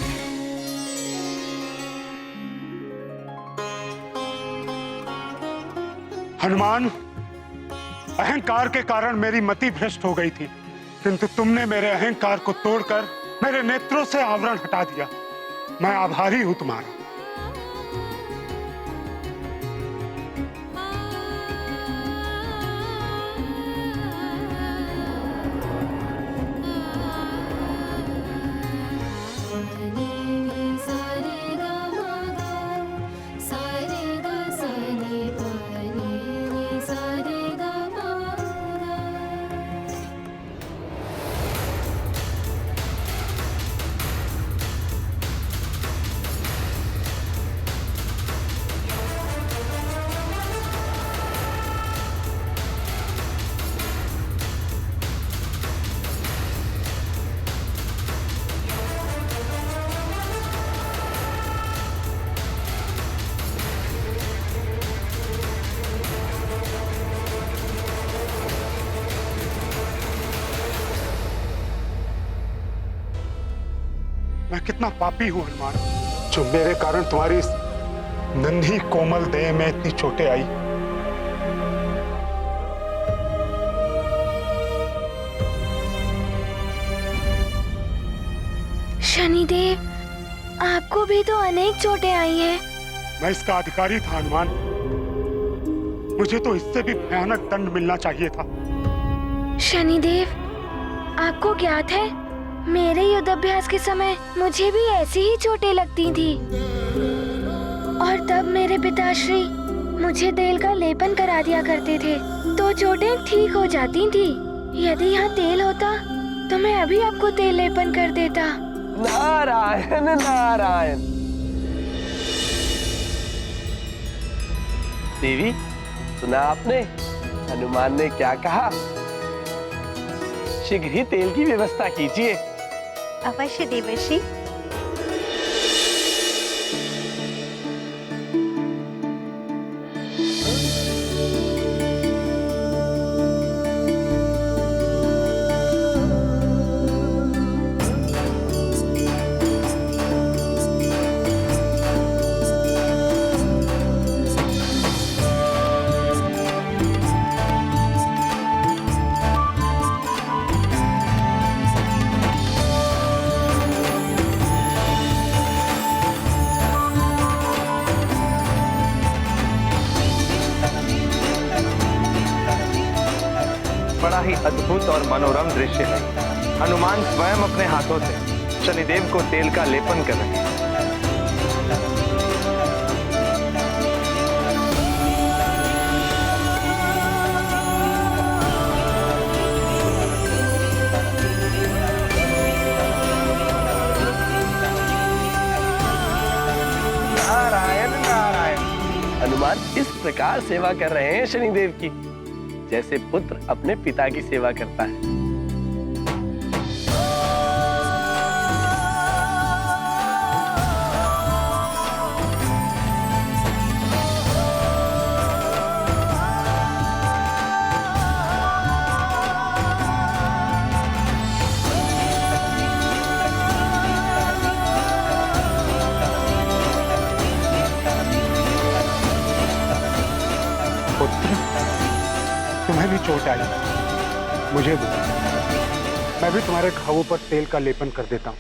हनुमान, अहंकार के कारण मेरी मति भ्रष्ट हो गई थी, किंतु तुमने मेरे अहंकार को तोड़कर मेरे नेत्रों से आवरण हटा दिया। मैं आभारी हूं तुम्हारा। कितना पापी हूं हनुमान, जो मेरे कारण तुम्हारी इस नन्ही कोमल देह में इतनी चोटें आई। शनिदेव, आपको भी तो अनेक चोटें आई हैं। मैं इसका अधिकारी था हनुमान, मुझे तो इससे भी भयानक दंड मिलना चाहिए था। शनिदेव, आपको ज्ञात है मेरे युद्ध अभ्यास के समय मुझे भी ऐसी ही चोटें लगती थी, और तब मेरे पिताश्री मुझे तेल का लेपन करा दिया करते थे तो चोटें ठीक हो जाती थी। यदि यहाँ तेल होता तो मैं अभी आपको तेल लेपन कर देता। नारायण नारायण। देवी, सुना आपने हनुमान ने क्या कहा? शीघ्र ही तेल की व्यवस्था कीजिए। अवश्य देवर्षि। बड़ा ही अद्भुत और मनोरम दृश्य है। हनुमान स्वयं अपने हाथों से शनिदेव को तेल का लेपन कर रहे हैं। नारायण नारायण। हनुमान इस प्रकार सेवा कर रहे हैं शनिदेव की, जैसे पुत्र अपने पिता की सेवा करता है। तुम्हें भी चोट आई, मुझे दो, मैं भी तुम्हारे घावों पर तेल का लेपन कर देता हूँ।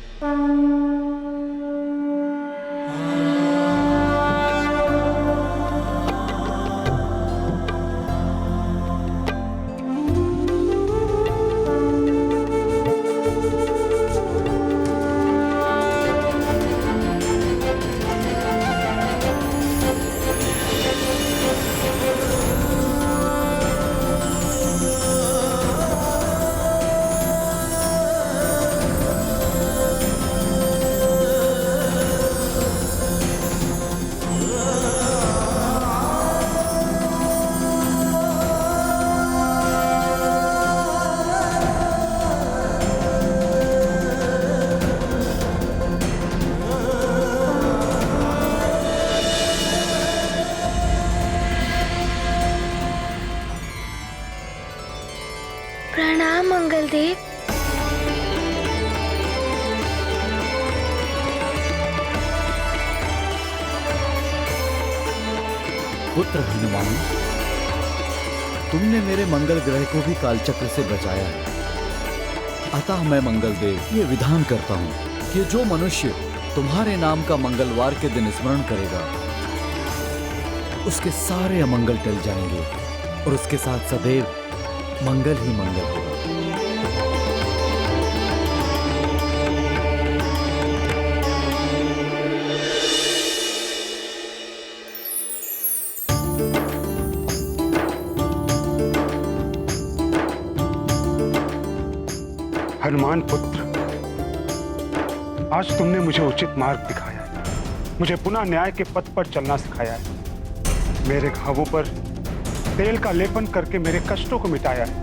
प्रणाम मंगलदेव। पुत्र हनुमान, तुमने मेरे मंगल ग्रह को भी कालचक्र से बचाया है। अतः मैं मंगलदेव ये विधान करता हूँ कि जो मनुष्य तुम्हारे नाम का मंगलवार के दिन स्मरण करेगा उसके सारे अमंगल टल जाएंगे और उसके साथ सदैव मंगल ही मंगल होगा। हनुमान पुत्र, आज तुमने मुझे उचित मार्ग दिखाया है, मुझे पुनः न्याय के पथ पर चलना सिखाया है, मेरे घावों पर तेल का लेपन करके मेरे कष्टों को मिटाया है।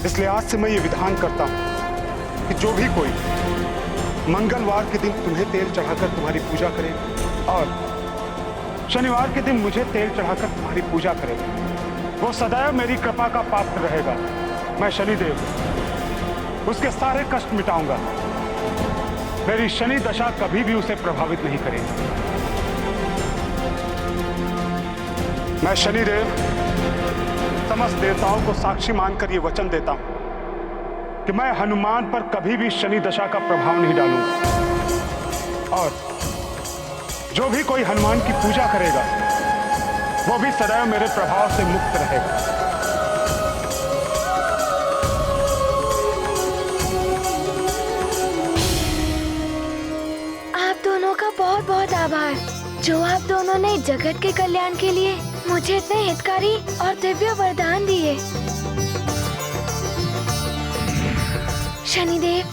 इसलिए आज से मैं ये विधान करता हूं कि जो भी कोई मंगलवार के दिन तुम्हें तेल चढ़ाकर तुम्हारी पूजा करेगा और शनिवार के दिन मुझे तेल चढ़ाकर तुम्हारी पूजा करेगा, वो सदैव मेरी कृपा का पात्र रहेगा। मैं शनिदेव उसके सारे कष्ट मिटाऊंगा। मेरी शनि दशा कभी भी उसे प्रभावित नहीं करेगी। मैं शनिदेव समस्त देवताओं को साक्षी मानकर यह वचन देता हूं कि मैं हनुमान पर कभी भी शनि दशा का प्रभाव नहीं डालूंगा, और जो भी कोई हनुमान की पूजा करेगा वो भी सदैव मेरे प्रभाव से मुक्त रहेगा। आप दोनों का बहुत बहुत आभार, जो आप दोनों ने जगत के कल्याण के लिए मुझे इतने हितकारी और दिव्य वरदान दिए। शनिदेव,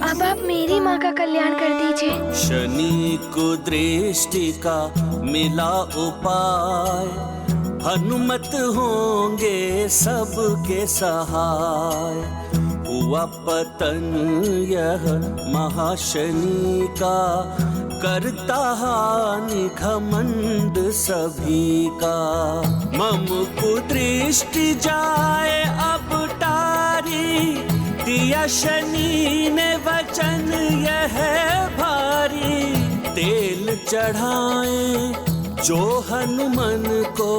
अब आप मेरी माँ का कल्याण कर दीजिए। शनि को दृष्टि का मिला उपाय, हनुमत होंगे सबके सहाय। हुआ पतन यह महाशनि का, करता हानि घमंड सभी का। मम कुदृष्टि जाए अब टारी, दिया शनि ने वचन यह भारी। तेल चढ़ाए जो हनुमान को,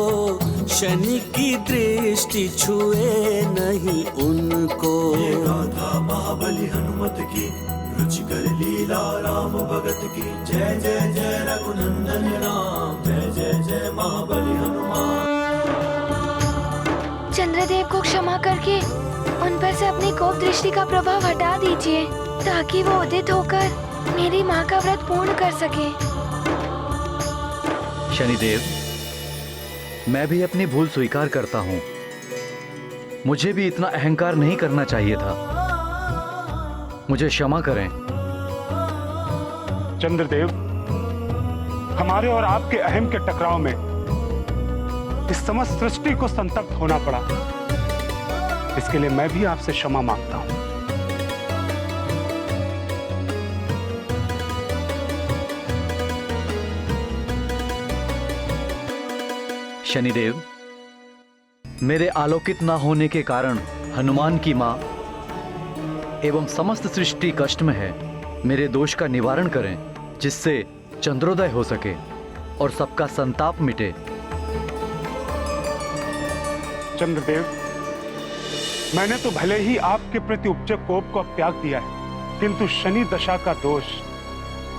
शनि की दृष्टि छुए नहीं उनको। ये गाथा महाबली हनुमत की, रुचिकर लीला राम भगत की। जय जय जय रघुनंदन राम, जय जय जय महाबली हनुमान। चंद्रदेव को क्षमा करके उन पर से अपनी कोप दृष्टि का प्रभाव हटा दीजिए, ताकि वो उदित होकर मेरी माँ का व्रत पूर्ण कर सके। शनिदेव, मैं भी अपनी भूल स्वीकार करता हूँ। मुझे भी इतना अहंकार नहीं करना चाहिए था। मुझे क्षमा करें। चंद्रदेव, हमारे और आपके अहम के टकराव में इस समस्त सृष्टि को संतप्त होना पड़ा। इसके लिए मैं भी आपसे क्षमा मांगता हूं। शनिदेव, मेरे आलोकित न होने के कारण हनुमान की मां एवं समस्त सृष्टि कष्ट में है। मेरे दोष का निवारण करें, जिससे चंद्रोदय हो सके और सबका संताप मिटे। चंद्रदेव, मैंने तो भले ही आपके प्रति उपजे कोप को त्याग दिया है, किंतु शनि दशा का दोष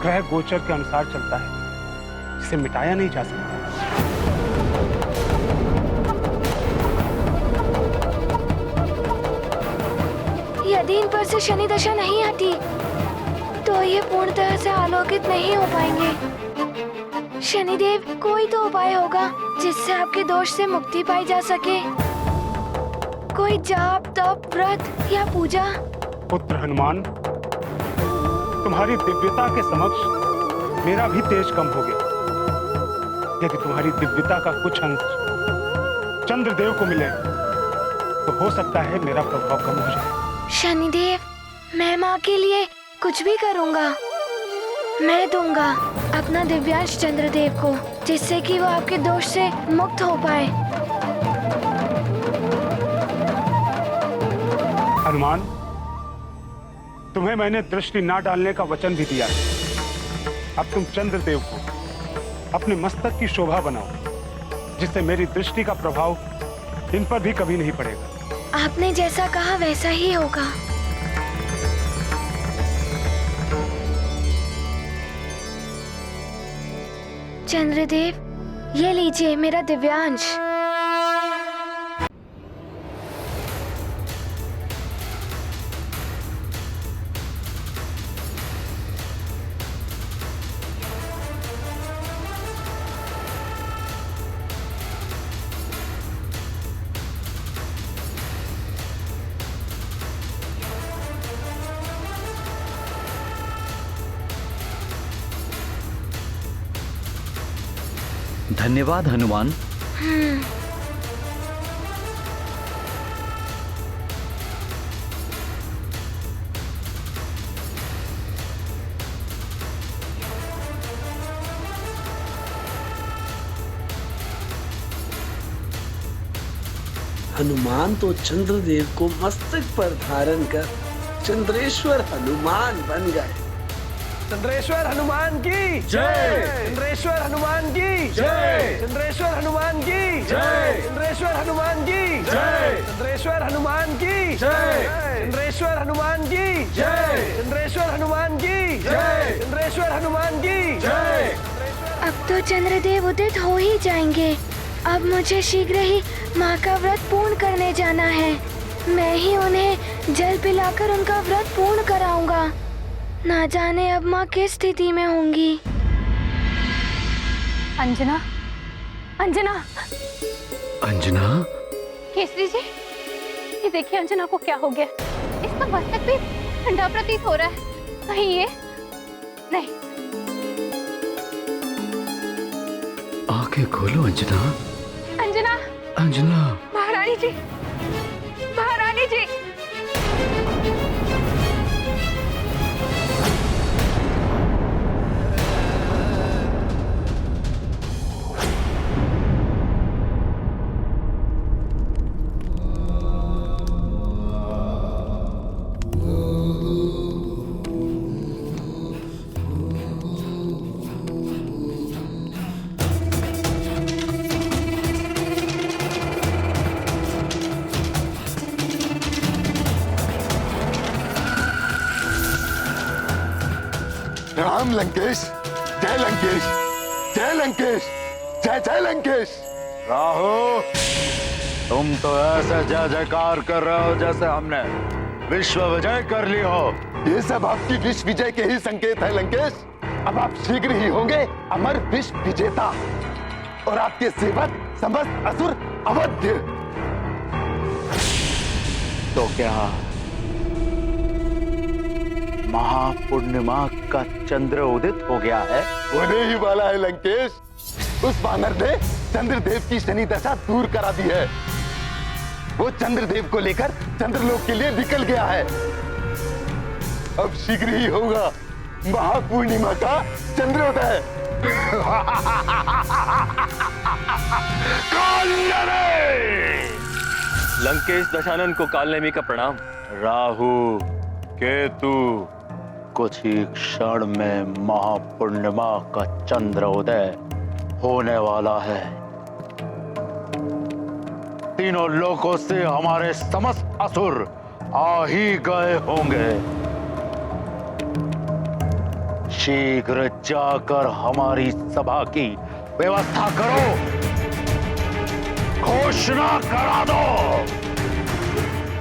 ग्रह गोचर के अनुसार चलता है, इसे मिटाया नहीं जा सकता। यदि इन पर से शनि दशा नहीं हटी तो ये पूर्णतः से आलोकित नहीं हो पाएंगे। शनिदेव, कोई तो उपाय होगा जिससे आपके दोष से मुक्ति पाई जा सके। कोई जाप, तप, व्रत या पूजा। पुत्र हनुमान, तुम्हारी दिव्यता के समक्ष मेरा भी तेज कम हो गया। यदि तुम्हारी दिव्यता का कुछ अंश चंद्रदेव को मिले तो हो सकता है मेरा प्रभाव कम हो जाए। शनिदेव, मैं माँ के लिए कुछ भी करूँगा। मैं दूंगा अपना दिव्यांश चंद्रदेव को, जिससे कि वो आपके दोष से मुक्त हो पाए। हनुमान, तुम्हें मैंने दृष्टि ना डालने का वचन भी दिया है। अब तुम चंद्रदेव को अपने मस्तक की शोभा बनाओ, जिससे मेरी दृष्टि का प्रभाव इन पर भी कभी नहीं पड़ेगा। आपने जैसा कहा वैसा ही होगा। चंद्रदेव, ये लीजिए मेरा दिव्यांश। धन्यवाद हनुमान। हनुमान तो चंद्रदेव को मस्तक पर धारण कर चंद्रेश्वर हनुमान बन गए। चंद्रेश्वर हनुमान की जय। चंद्रेश्वर हनुमान की जय। चंद्रेश्वर हनुमान की जय। चंद्रेश्वर हनुमान की जय। चंद्रेश्वर हनुमान की जय। चंद्रेश्वर हनुमान की जय। चंद्रेश्वर हनुमान की जय। चंद्रेश्वर हनुमान की जय। अब तो चंद्रदेव उदित हो ही जाएंगे। अब मुझे शीघ्र ही माँ का व्रत पूर्ण करने जाना है। मैं ही उन्हें जल पिलाकर उनका व्रत पूर्ण कराऊंगा। ना जाने अब माँ किस स्थिति में होंगी। अंजना, अंजना, अंजना, केसरी जी, ये देखिए अंजना को क्या हो गया। इसका मस्तक भी ठंडा प्रतीत हो रहा है। कहीं ये नहीं। आंखें खोलो अंजना। अंजना, अंजना, महारानी जी, महारानी जी। राम लंकेश, जय लंकेश, जय लंकेश, जय जय लंकेश। राहु, तुम तो ऐसे जय जयकार कर रहे हो जैसे हमने विश्व विजय कर ली हो। ये सब आपकी विश्व विजय के ही संकेत है लंकेश। अब आप शीघ्र ही होंगे अमर विश्व विजेता और आपके सेवक समस्त असुर अवध्य। तो क्या महापूर्णिमा का चंद्र उदित हो गया है? होने ही वाला है लंकेश। उस वानर ने चंद्रदेव की शनि दशा दूर करा दी है। वो चंद्रदेव को लेकर चंद्रलोक के लिए निकल गया है। अब शीघ्र ही होगा महापूर्णिमा का चंद्रोदय। लंकेश दशानन को कालनेमी का प्रणाम। राहु, केतु, कुछ ही क्षण में महापूर्णिमा का चंद्रोदय होने वाला है। तीनों लोकों से हमारे समस्त असुर आ ही गए होंगे। शीघ्र जाकर हमारी सभा की व्यवस्था करो। घोषणा करा दो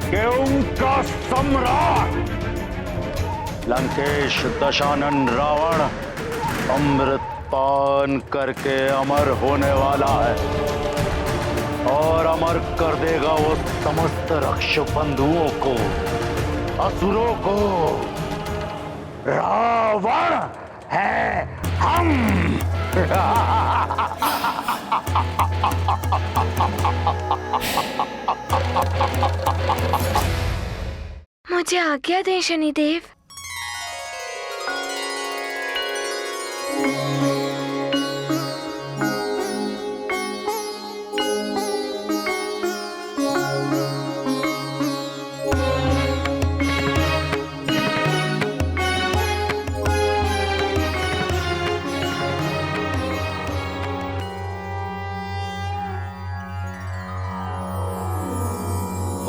कि उनका सम्राट लंकेश दशानन रावण अमृत पान करके अमर होने वाला है और अमर कर देगा वो समस्त रक्ष बंधुओं को, असुरों को। रावण है हम। मुझे आज्ञा दें शनिदेव।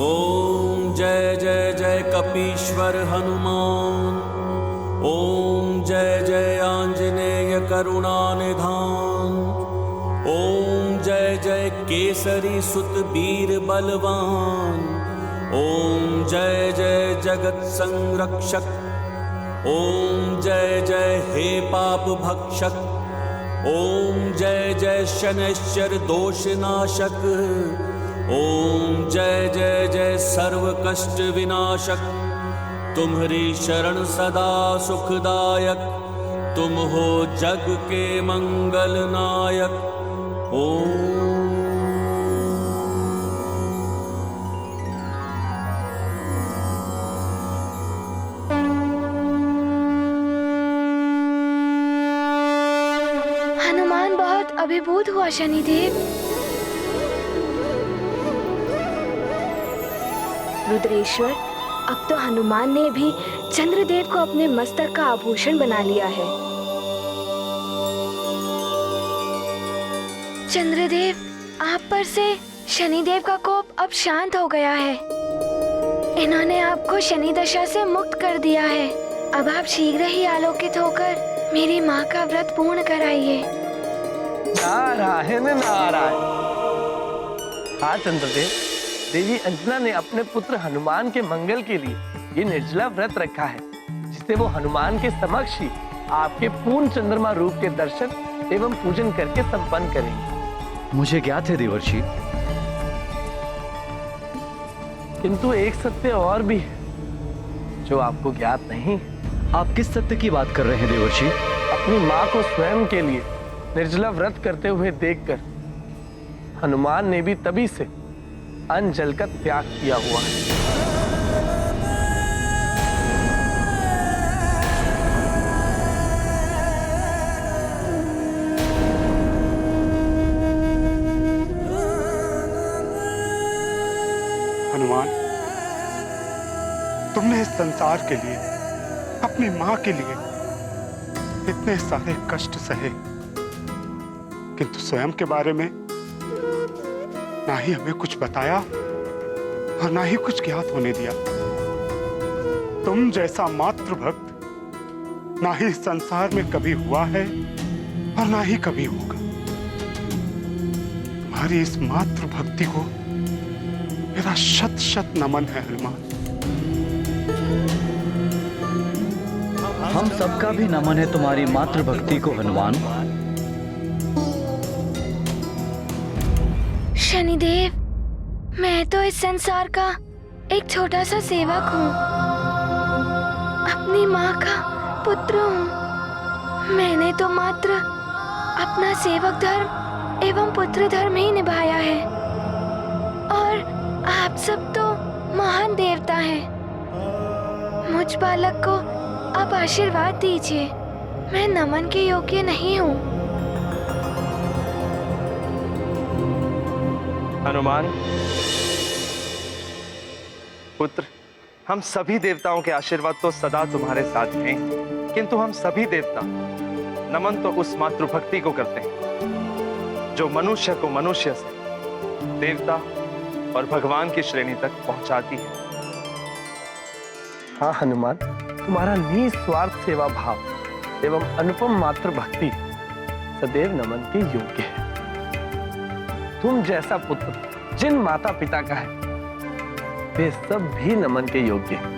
ओम जय जय जय कपीश्वर हनुमान। ओम जय जय आंजनेय करुणानिधान। ओम जय जय केसरी सुत वीर बलवान। ओम जय जय जगत संरक्षक। ओम जय जय हे पाप भक्षक। ओम जय जय शनैश्चर दोषनाशक। ओम जय जय जय सर्व कष्ट विनाशक। तुम्हारी शरण सदा सुखदायक। तुम हो जग के मंगल नायक। ओम हनुमान बहुत अभिभूत हुआ शनिदेव। रुद्रेश्वर, अब तो हनुमान ने भी चंद्रदेव को अपने मस्तक का आभूषण बना लिया है। चंद्रदेव, आप पर से शनिदेव का कोप अब शांत हो गया है। इन्होंने आपको शनि दशा से मुक्त कर दिया है। अब आप शीघ्र ही आलोकित होकर मेरी माँ का व्रत पूर्ण कराइए। नारायण नारायण। हाँ चंद्रदेव, देवी अंजना ने अपने पुत्र हनुमान के मंगल के लिए ये निर्जला व्रत रखा है, जिससे वो हनुमान के समक्ष ही आपके पूर्ण चंद्रमा रूप के दर्शन एवं पूजन करके संपन्न करेंगे। मुझे ज्ञात है देवर्षि, किंतु एक सत्य और भी है जो आपको ज्ञात नहीं। आप किस सत्य की बात कर रहे हैं देवर्षि? अपनी माँ को स्वयं के लिए निर्जला व्रत करते हुए देखकर हनुमान ने भी तभी से अन्न जल का त्याग किया हुआ है। हनुमान, तुमने इस संसार के लिए, अपनी माँ के लिए इतने सारे कष्ट सहे, किंतु स्वयं के बारे में ना ही हमें कुछ बताया और ना ही कुछ ज्ञात होने दिया। तुम जैसा मातृभक्त ना ही संसार में कभी हुआ है और ना ही कभी होगा। तुम्हारी इस मातृभक्ति को मेरा शत शत नमन है हनुमान। हम सबका भी नमन है तुम्हारी मातृभक्ति को हनुमान। शनिदेव, मैं तो इस संसार का एक छोटा सा सेवक हूँ, अपनी माँ का पुत्र हूँ। मैंने तो मात्र अपना सेवक धर्म एवं पुत्र धर्म ही निभाया है, और आप सब तो महान देवता हैं। मुझ बालक को आप आशीर्वाद दीजिए, मैं नमन के योग्य नहीं हूँ। हनुमान पुत्र, हम सभी देवताओं के आशीर्वाद तो सदा तुम्हारे साथ हैं, किंतु हम सभी देवता नमन तो उस मातृभक्ति को करते हैं जो मनुष्य को मनुष्य से देवता और भगवान की श्रेणी तक पहुंचाती है। हाँ हनुमान, तुम्हारा निस्वार्थ सेवा भाव एवं अनुपम मातृभक्ति सदैव नमन के योग्य है। तुम जैसा पुत्र जिन माता पिता का है, वे सब भी नमन के योग्य हैं।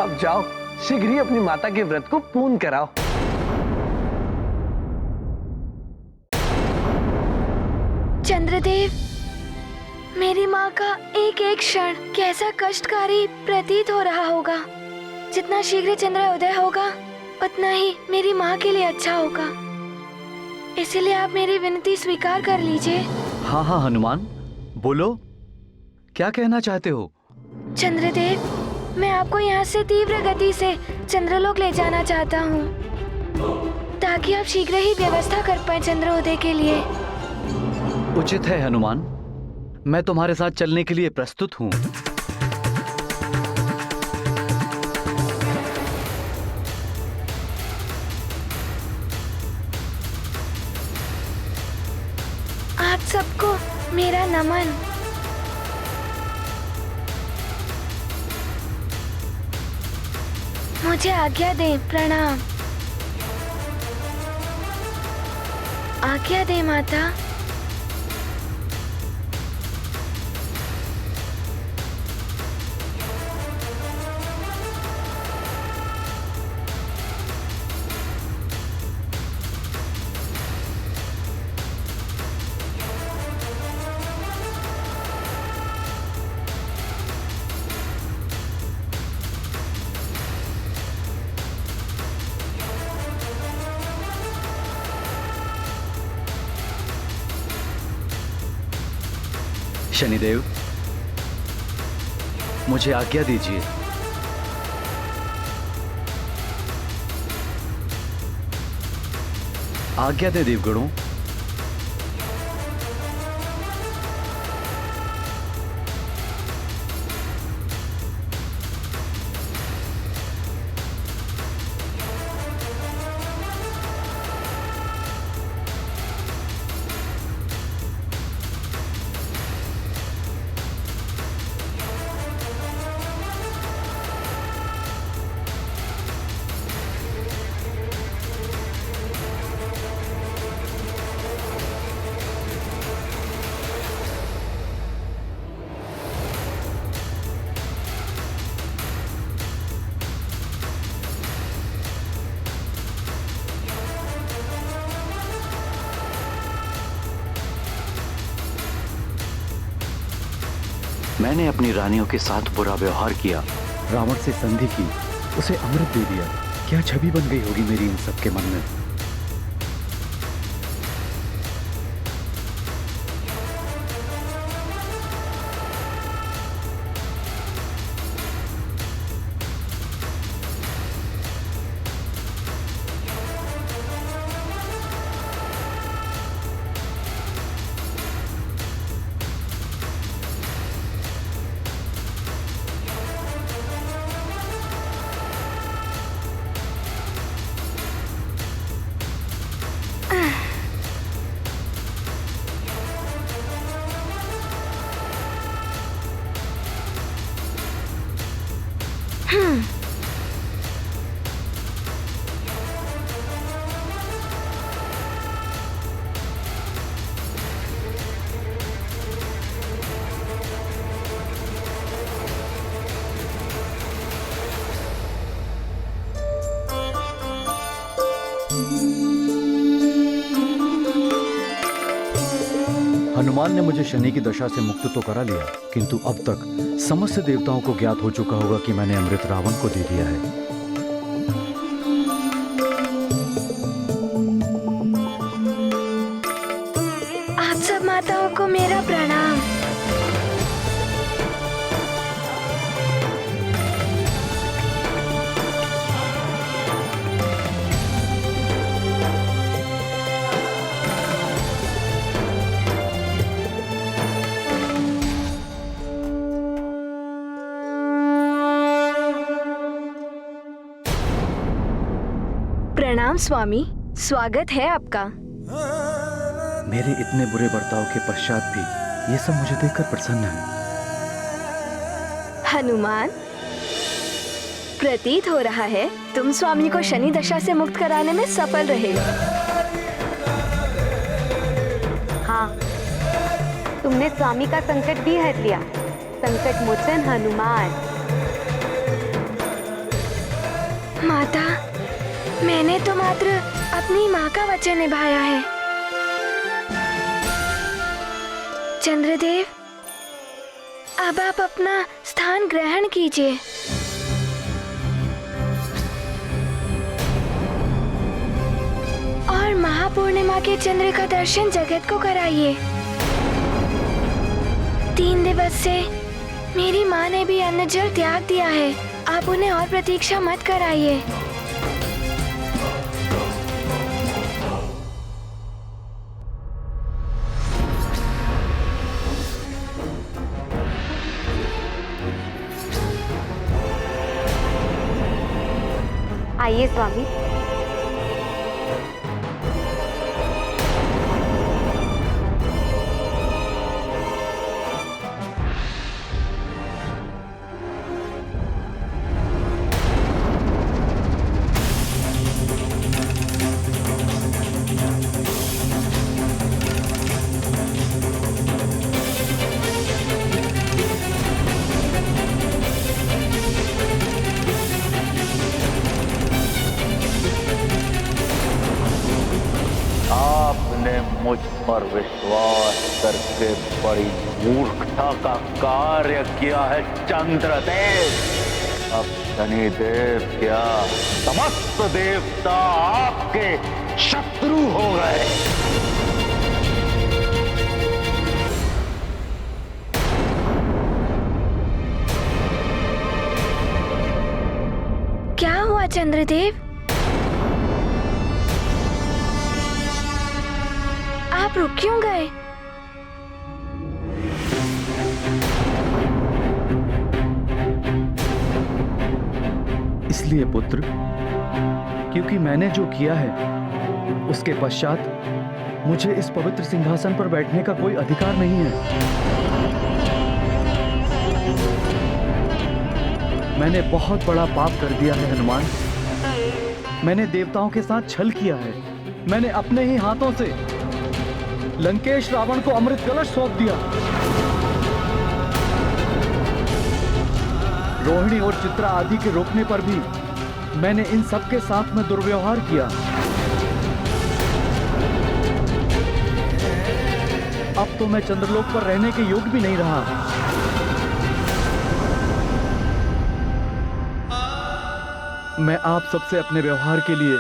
अब जाओ, शीघ्र ही अपनी माता के व्रत को पूर्ण कराओ। चंद्रदेव, मेरी माँ का एक एक क्षण कैसा कष्टकारी प्रतीत हो रहा होगा। जितना शीघ्र चंद्रोदय होगा उतना ही मेरी माँ के लिए अच्छा होगा। इसलिए आप मेरी विनती स्वीकार कर लीजिए। हाँ हाँ हनुमान, बोलो, क्या कहना चाहते हो? चंद्रदेव, मैं आपको यहाँ से तीव्र गति से चंद्रलोक ले जाना चाहता हूँ, ताकि आप शीघ्र ही व्यवस्था कर पाए चंद्रोदय के लिए। उचित है हनुमान, मैं तुम्हारे साथ चलने के लिए प्रस्तुत हूँ। आप सबको मेरा नमन। मुझे आज्ञा दें, प्रणाम। आज्ञा दें माता। शनिदेव, मुझे आज्ञा दीजिए। आज्ञा दे देवगणों। मैंने अपनी रानियों के साथ बुरा व्यवहार किया, रावण से संधि की, उसे अमृत दे दिया। क्या छवि बन गई होगी मेरी इन सबके मन में। हनुमान ने मुझे शनि की दशा से मुक्त तो करा लिया, किंतु अब तक समस्त देवताओं को ज्ञात हो चुका होगा कि मैंने अमृत रावण को दे दिया है। आप सब माताओं को मेरा प्रणाम। प्रणाम स्वामी, स्वागत है आपका। मेरे इतने बुरे बर्ताव के पश्चात भी ये सब मुझे देखकर प्रसन्न है। हनुमान, प्रतीत हो रहा है तुम स्वामी को शनि दशा से मुक्त कराने में सफल रहे। हाँ, तुमने स्वामी का संकट भी हर लिया। संकट मोचन हनुमान। माता, मैंने तो मात्र अपनी माँ का वचन निभाया है। चंद्रदेव, अब आप अपना स्थान ग्रहण कीजिए। और महापूर्णिमा के चंद्र का दर्शन जगत को कराइए। 3 दिवस से मेरी माँ ने भी अन्न जल त्याग दिया है। आप उन्हें और प्रतीक्षा मत कराइए। आइए स्वामी। मुझ पर विश्वास करके बड़ी मूर्खता का कार्य किया है चंद्रदेव। अब शनिदेव क्या समस्त देवता आपके शत्रु हो गए। क्या हुआ चंद्रदेव? आप रुक क्यों गए? इसलिए पुत्र, क्योंकि मैंने जो किया है उसके पश्चात मुझे इस पवित्र सिंहासन पर बैठने का कोई अधिकार नहीं है। मैंने बहुत बड़ा पाप कर दिया है हनुमान। मैंने देवताओं के साथ छल किया है। मैंने अपने ही हाथों से लंकेश रावण को अमृत कलश सौंप दिया। रोहिणी और चित्रा आदि के रोकने पर भी मैंने इन सब के साथ में दुर्व्यवहार किया। अब तो मैं चंद्रलोक पर रहने के योग्य भी नहीं रहा। मैं आप सबसे अपने व्यवहार के लिए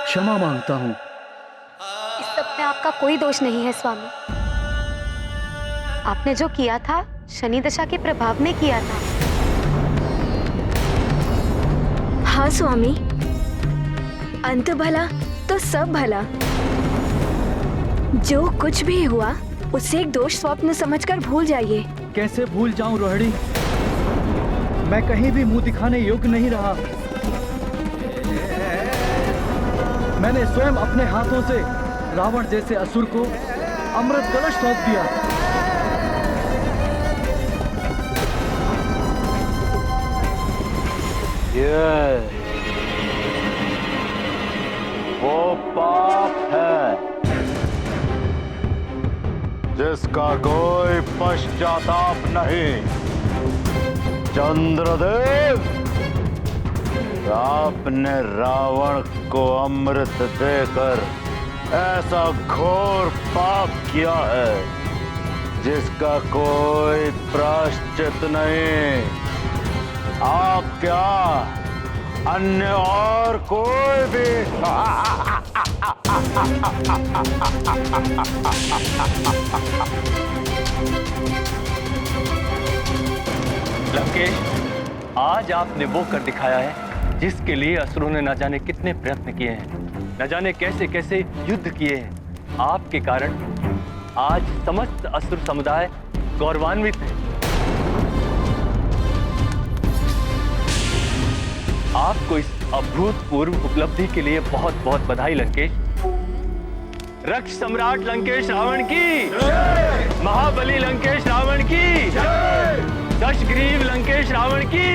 क्षमा मांगता हूँ। इस सब में आपका कोई दोष नहीं है स्वामी। आपने जो किया था शनि दशा के प्रभाव में किया था। हाँ स्वामी, अंत भला तो सब भला। जो कुछ भी हुआ उसे एक दोष स्वप्न समझकर भूल जाइए। कैसे भूल जाऊं रोहिणी? मैं कहीं भी मुंह दिखाने योग्य नहीं रहा। मैंने स्वयं अपने हाथों से रावण जैसे असुर को अमृत कलश सौंप दिया। ये वो पाप है जिसका कोई पश्चाताप नहीं। चंद्रदेव, आपने रावण को अमृत देकर ऐसा घोर पाप किया है जिसका कोई प्रायश्चित नहीं। आप क्या अन्य और कोई भी लंकेश, आज आपने वो कर दिखाया है जिसके लिए असुरों ने न जाने कितने प्रयत्न किए हैं, न जाने कैसे कैसे युद्ध किए हैं। आपके कारण आज समस्त असुर समुदाय गौरवान्वित है। आपको इस अभूतपूर्व उपलब्धि के लिए बहुत बहुत बधाई लंकेश। रक्ष सम्राट लंकेश रावण की, महाबली लंकेश रावण की, दशग्रीव लंकेश रावण की।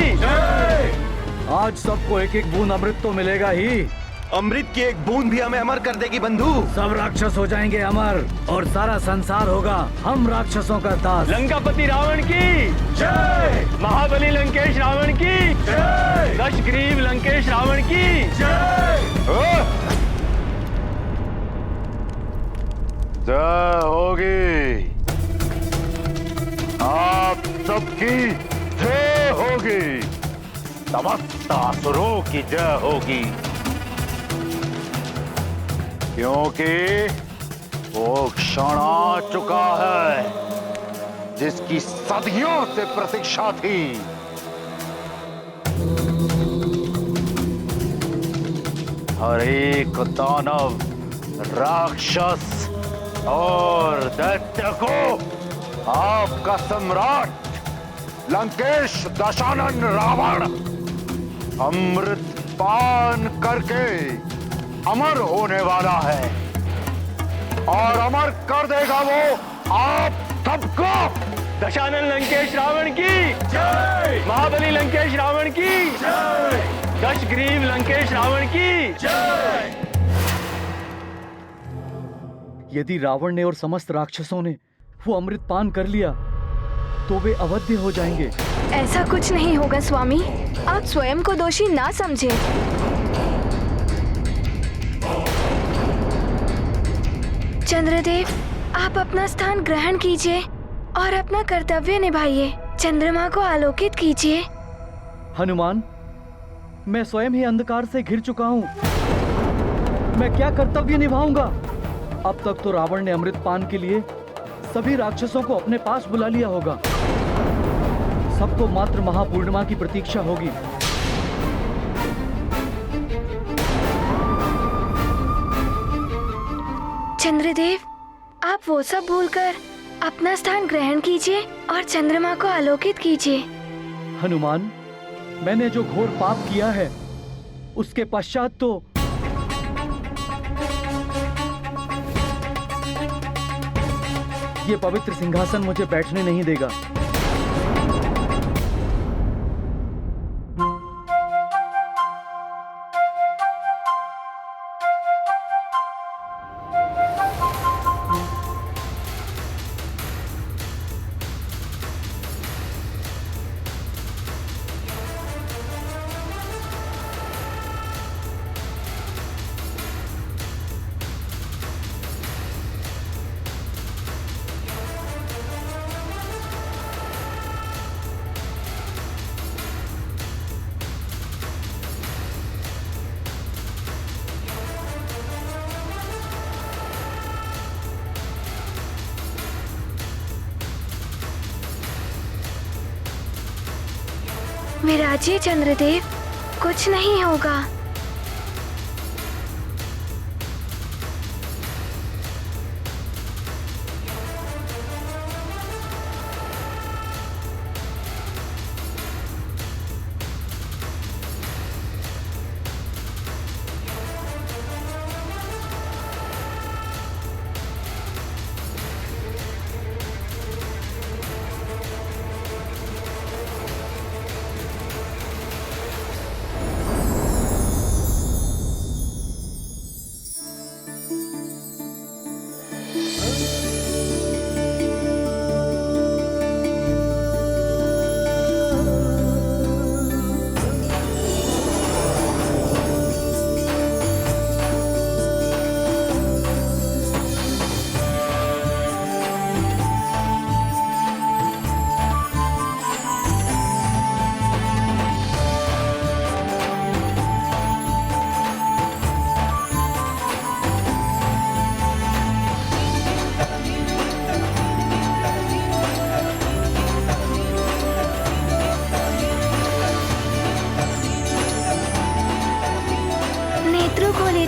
आज सबको एक एक बूंद अमृत तो मिलेगा ही। अमृत की एक बूंद भी हमें अमर कर देगी बंधु। सब राक्षस हो जाएंगे अमर और सारा संसार होगा हम राक्षसों का दास। लंकापति रावण की जय, महाबली लंकेश रावण की जय, दशग्रीव लंकेश रावण की जय होगी। आप सबकी जय होगी। समस्त असुरों की जय होगी, क्योंकि वो क्षण आ चुका है जिसकी सदियों से प्रतीक्षा थी। हर एक दानव, राक्षस और दैत्य को आपका सम्राट लंकेश दशानन रावण अमृत पान करके अमर होने वाला है और अमर कर देगा वो आप सबको। दशानन लंकेश रावण की जय, महाबली लंकेश रावण की जय, दशग्रीव लंकेश रावण की जय। यदि रावण ने और समस्त राक्षसों ने वो अमृत पान कर लिया तो वे अवध्य हो जाएंगे। ऐसा कुछ नहीं होगा स्वामी, आप स्वयं को दोषी ना समझें। चंद्रदेव, आप अपना स्थान ग्रहण कीजिए और अपना कर्तव्य निभाइए। चंद्रमा को आलोकित कीजिए। हनुमान, मैं स्वयं ही अंधकार से घिर चुका हूँ। मैं क्या कर्तव्य निभाऊंगा? अब तक तो रावण ने अमृत पान के लिए सभी राक्षसों को अपने पास बुला लिया होगा। सबको मात्र महापूर्णिमा की प्रतीक्षा होगी। चंद्रदेव, आप वो सब भूलकर अपना स्थान ग्रहण कीजिए और चंद्रमा को आलोकित कीजिए। हनुमान, मैंने जो घोर पाप किया है उसके पश्चात तो ये पवित्र सिंहासन मुझे बैठने नहीं देगा। विराजिए चंद्रदेव, कुछ नहीं होगा।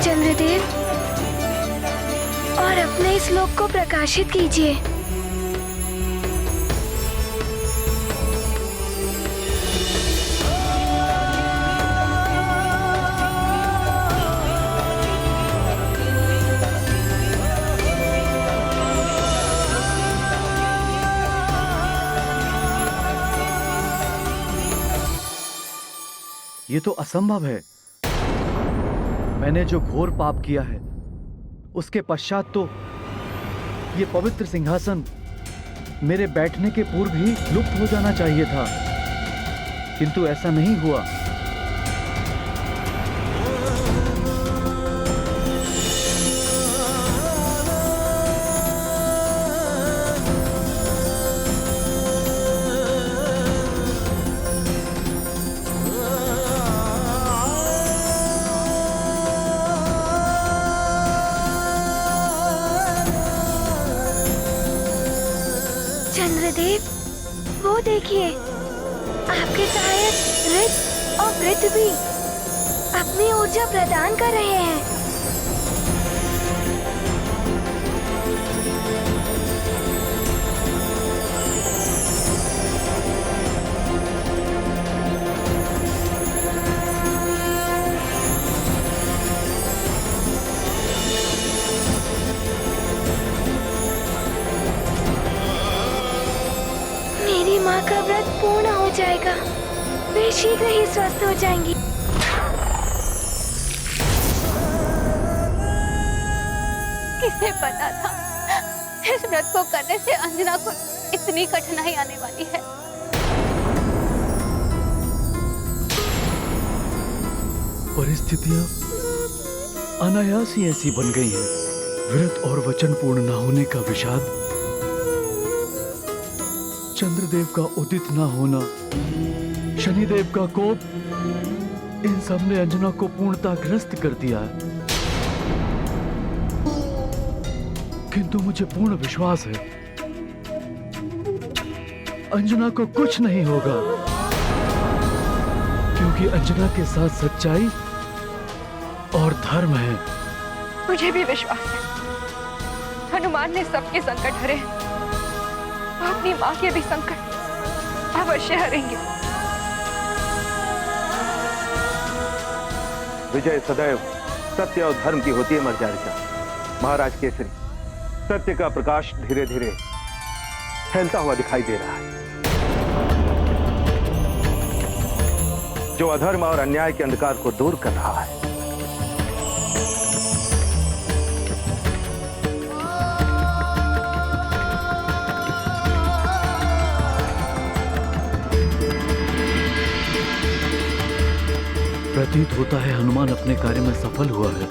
चंद्रदेव, और अपने इस लोक को प्रकाशित कीजिए। ये तो असंभव है। मैंने जो घोर पाप किया है उसके पश्चात तो ये पवित्र सिंहासन मेरे बैठने के पूर्व ही लुप्त हो जाना चाहिए था, किंतु ऐसा नहीं हुआ। चंद्रदेव, वो देखिए, आपके सहायक ऋत और पृथ्वी अपनी ऊर्जा प्रदान कर रहे हैं। मेरी माँ का व्रत पूर्ण हो जाएगा, वे शीघ्र ही स्वस्थ हो जाएंगी। किसे पता था इस व्रत को करने से अंजना को इतनी कठिनाई आने वाली है। परिस्थितियां अनायास ही ऐसी बन गई हैं। व्रत और वचन पूर्ण न होने का विषाद, चंद्रदेव का उदित ना होना, शनिदेव का कोप, इन सब ने अंजना को पूर्णता ग्रस्त कर दिया है। किंतु मुझे पूर्ण विश्वास है अंजना को कुछ नहीं होगा, क्योंकि अंजना के साथ सच्चाई और धर्म है। मुझे भी विश्वास है हनुमान ने सबके संकट हरे, अपनी माँ के भी संकट अवश्य हरेंगे। विजय सदैव सत्य और धर्म की होती है मर्यादा। महाराज केसरी, सत्य का प्रकाश धीरे धीरे फैलता हुआ दिखाई दे रहा है। जो अधर्म और अन्याय के अंधकार को दूर कर रहा है। प्रतीत होता है हनुमान अपने कार्य में सफल हुआ है।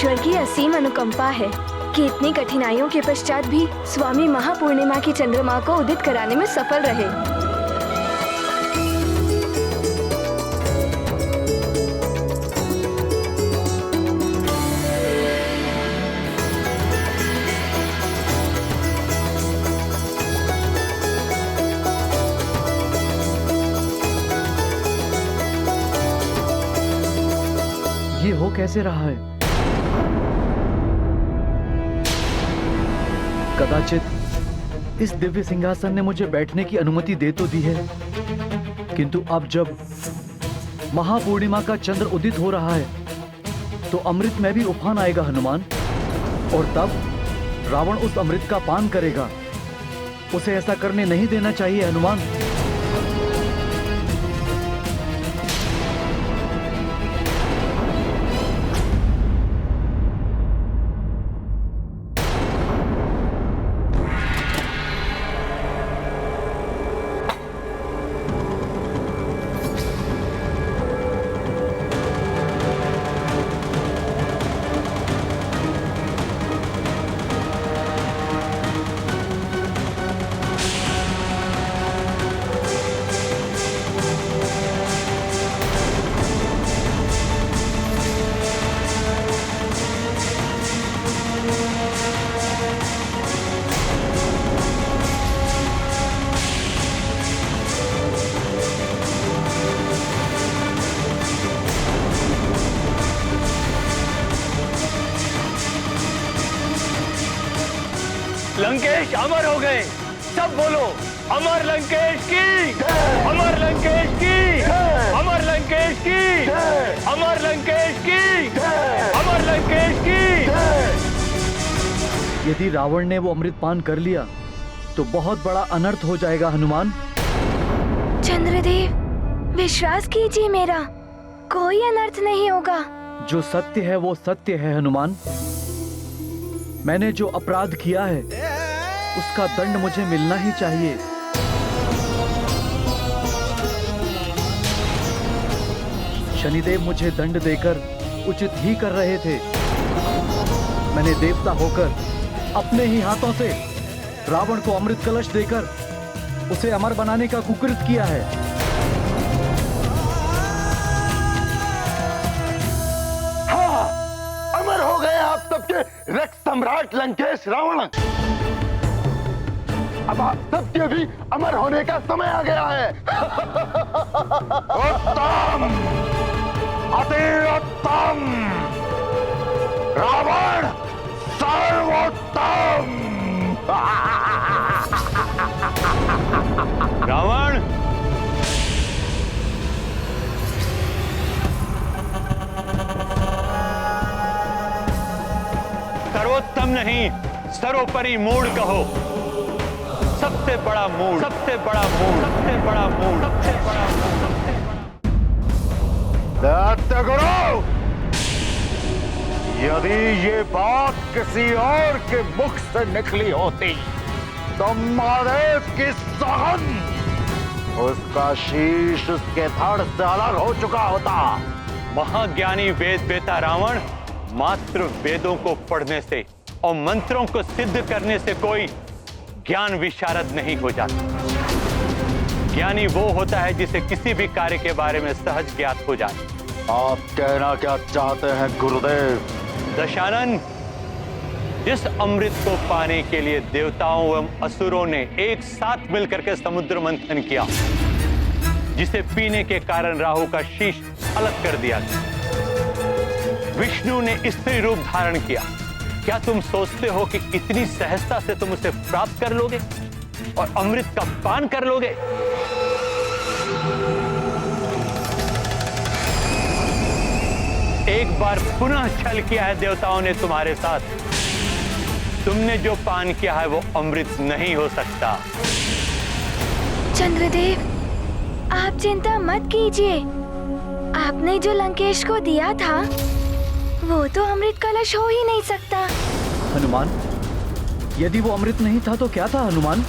ईश्वर की असीम अनुकंपा है कि इतनी कठिनाइयों के पश्चात भी स्वामी महापूर्णिमा की चंद्रमा को उदित कराने में सफल रहे। ये हो कैसे रहा है? कदाचित इस दिव्य सिंहासन ने मुझे बैठने की अनुमति दे तो दी है, किंतु अब जब महापूर्णिमा का चंद्र उदित हो रहा है तो अमृत में भी उफान आएगा हनुमान, और तब रावण उस अमृत का पान करेगा। उसे ऐसा करने नहीं देना चाहिए हनुमान। लंकेश अमर हो गए। सब बोलो, अमर लंकेश की, अमर लंकेश की, अमर लंकेश की, अमर लंकेश की, अमर लंकेश की। यदि रावण ने वो अमृत पान कर लिया तो बहुत बड़ा अनर्थ हो जाएगा हनुमान। चंद्रदेव, विश्वास कीजिए मेरा, कोई अनर्थ नहीं होगा। जो सत्य है वो सत्य है हनुमान। मैंने जो अपराध किया है उसका दंड मुझे मिलना ही चाहिए। शनिदेव मुझे दंड देकर उचित ही कर रहे थे। मैंने देवता होकर अपने ही हाथों से रावण को अमृत कलश देकर उसे अमर बनाने का कुकृत किया है। हाँ, अमर हो गए आप सबके रक्त सम्राट लंकेश रावण। अब आप सबके भी अमर होने का समय आ गया है। उत्तम, अति उत्तम, रावण सर्वोत्तम। रावण, सर्वोत्तम नहीं, सर्वोपरि मूढ़ कहो। सबसे बड़ा मूढ़, सबसे बड़ा मूढ़, सबसे बड़ा मूढ़, सबसे बड़ा मूढ़, सबसे बड़ा। दत्तगुरु, यदि ये बात किसी और के मुख से निकली होती तो महादेव की सौगंध, उसका शीश उसके धड़ से अलग हो चुका होता। महाज्ञानी वेद बेता रावण मात्र वेदों को पढ़ने से और मंत्रों को सिद्ध करने से कोई ज्ञान विशारद नहीं हो जाता। ज्ञानी वो होता है जिसे किसी भी कार्य के बारे में सहज ज्ञात हो जाए। आप कहना क्या चाहते हैं गुरुदेव? दशानन, जिस अमृत को पाने के लिए देवताओं एवं असुरों ने एक साथ मिलकर के समुद्र मंथन किया, जिसे पीने के कारण राहु का शीश अलग कर दिया, विष्णु ने स्त्री रूप धारण किया, क्या तुम सोचते हो कि इतनी सहजता से तुम उसे प्राप्त कर लोगे और अमृत का पान कर लोगे? एक बार पुनः छल किया है देवताओं ने तुम्हारे साथ। तुमने जो पान किया है वो अमृत नहीं हो सकता। चंद्रदेव, आप चिंता मत कीजिए। आपने जो लंकेश को दिया था वो तो अमृत कलश हो ही नहीं सकता। हनुमान, यदि वो अमृत नहीं था तो क्या था हनुमान?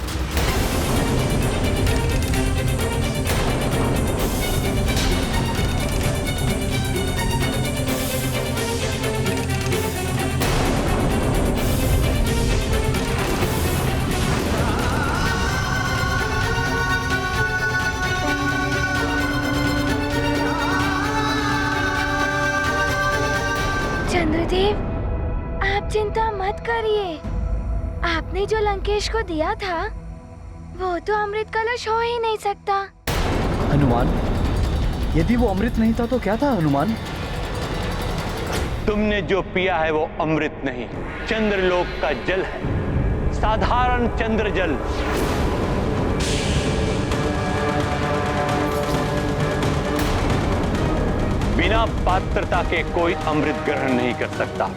आपने जो लंकेश को दिया था वो तो अमृत कलश हो ही नहीं सकता। हनुमान, यदि वो अमृत नहीं था तो क्या था हनुमान? तुमने जो पिया है वो अमृत नहीं, चंद्रलोक का जल है, साधारण चंद्र जल। बिना पात्रता के कोई अमृत ग्रहण नहीं कर सकता।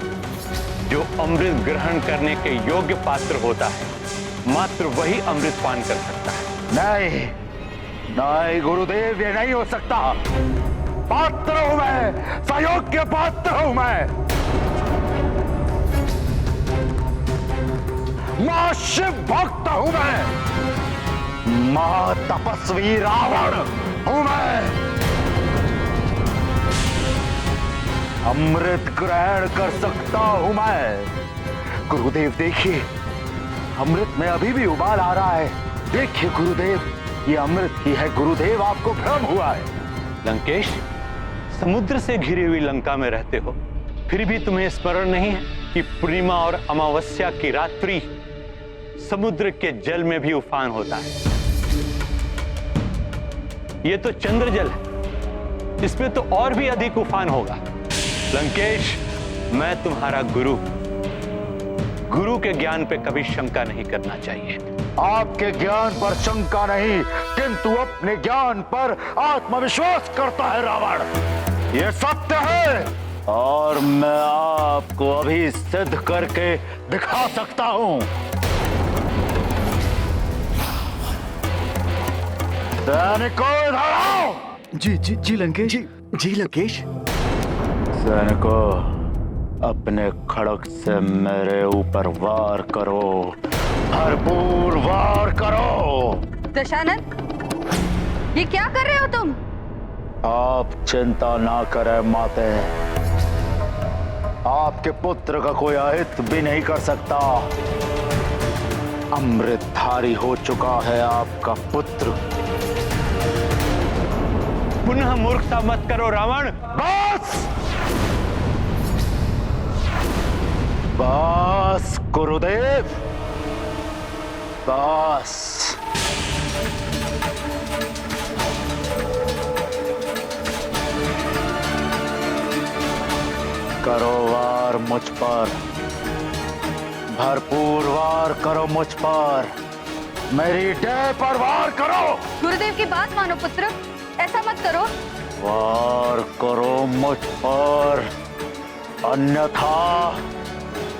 जो अमृत ग्रहण करने के योग्य पात्र होता है, मात्र वही अमृत पान कर सकता है। नहीं नहीं गुरुदेव, ये नहीं हो सकता। पात्र हूं मैं, सयोग्य पात्र हूं मैं। मां शिव भक्त हूं मैं, मां तपस्वी रावण हूं मैं। अमृत ग्रहण कर सकता हूं मैं। गुरुदेव देखिए, अमृत में अभी भी उबाल आ रहा है। देखिए गुरुदेव, ये अमृत ही है। गुरुदेव, आपको भ्रम हुआ है। लंकेश, समुद्र से घिरी हुई लंका में रहते हो, फिर भी तुम्हें स्मरण नहीं है कि पूर्णिमा और अमावस्या की रात्रि समुद्र के जल में भी उफान होता है। ये तो चंद्र जल है, इसमें तो और भी अधिक उफान होगा। लंकेश, मैं तुम्हारा गुरु के ज्ञान पे कभी शंका नहीं करना चाहिए। आपके ज्ञान पर शंका नहीं, किंतु अपने ज्ञान पर आत्मविश्वास करता है रावण। ये सत्य है और मैं आपको अभी सिद्ध करके दिखा सकता हूं। सैनिकों, इधर आओ। जी लंकेश। जी लंकेश। सैनिकों, अपने खड़ग से मेरे ऊपर वार करो, भरपूर वार करो। दशानन, ये क्या कर रहे हो तुम? आप चिंता ना करें माते, आपके पुत्र का कोई अहित भी नहीं कर सकता। अमृतधारी हो चुका है आपका पुत्र। पुनः मूर्खता मत करो रावण। बस गुरुदेव, बस। करो वार मुझ पर, भरपूर वार करो मुझ पर, मेरी देह पर वार करो। गुरुदेव की बात मानो पुत्र, ऐसा मत करो। वार करो मुझ पर, अन्यथा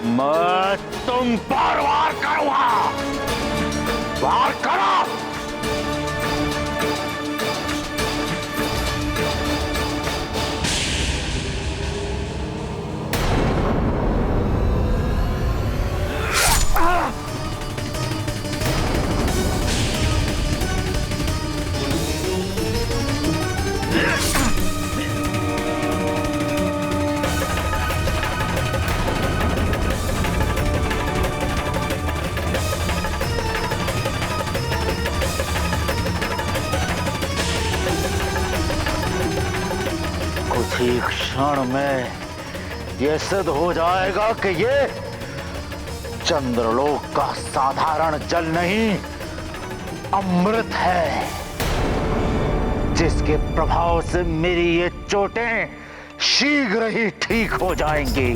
मैं तुम पर वार करूंगा। वार करो। ही क्षण में यह सिद्ध हो जाएगा कि ये चंद्रलोक का साधारण जल नहीं, अमृत है, जिसके प्रभाव से मेरी ये चोटें शीघ्र ही ठीक हो जाएंगी।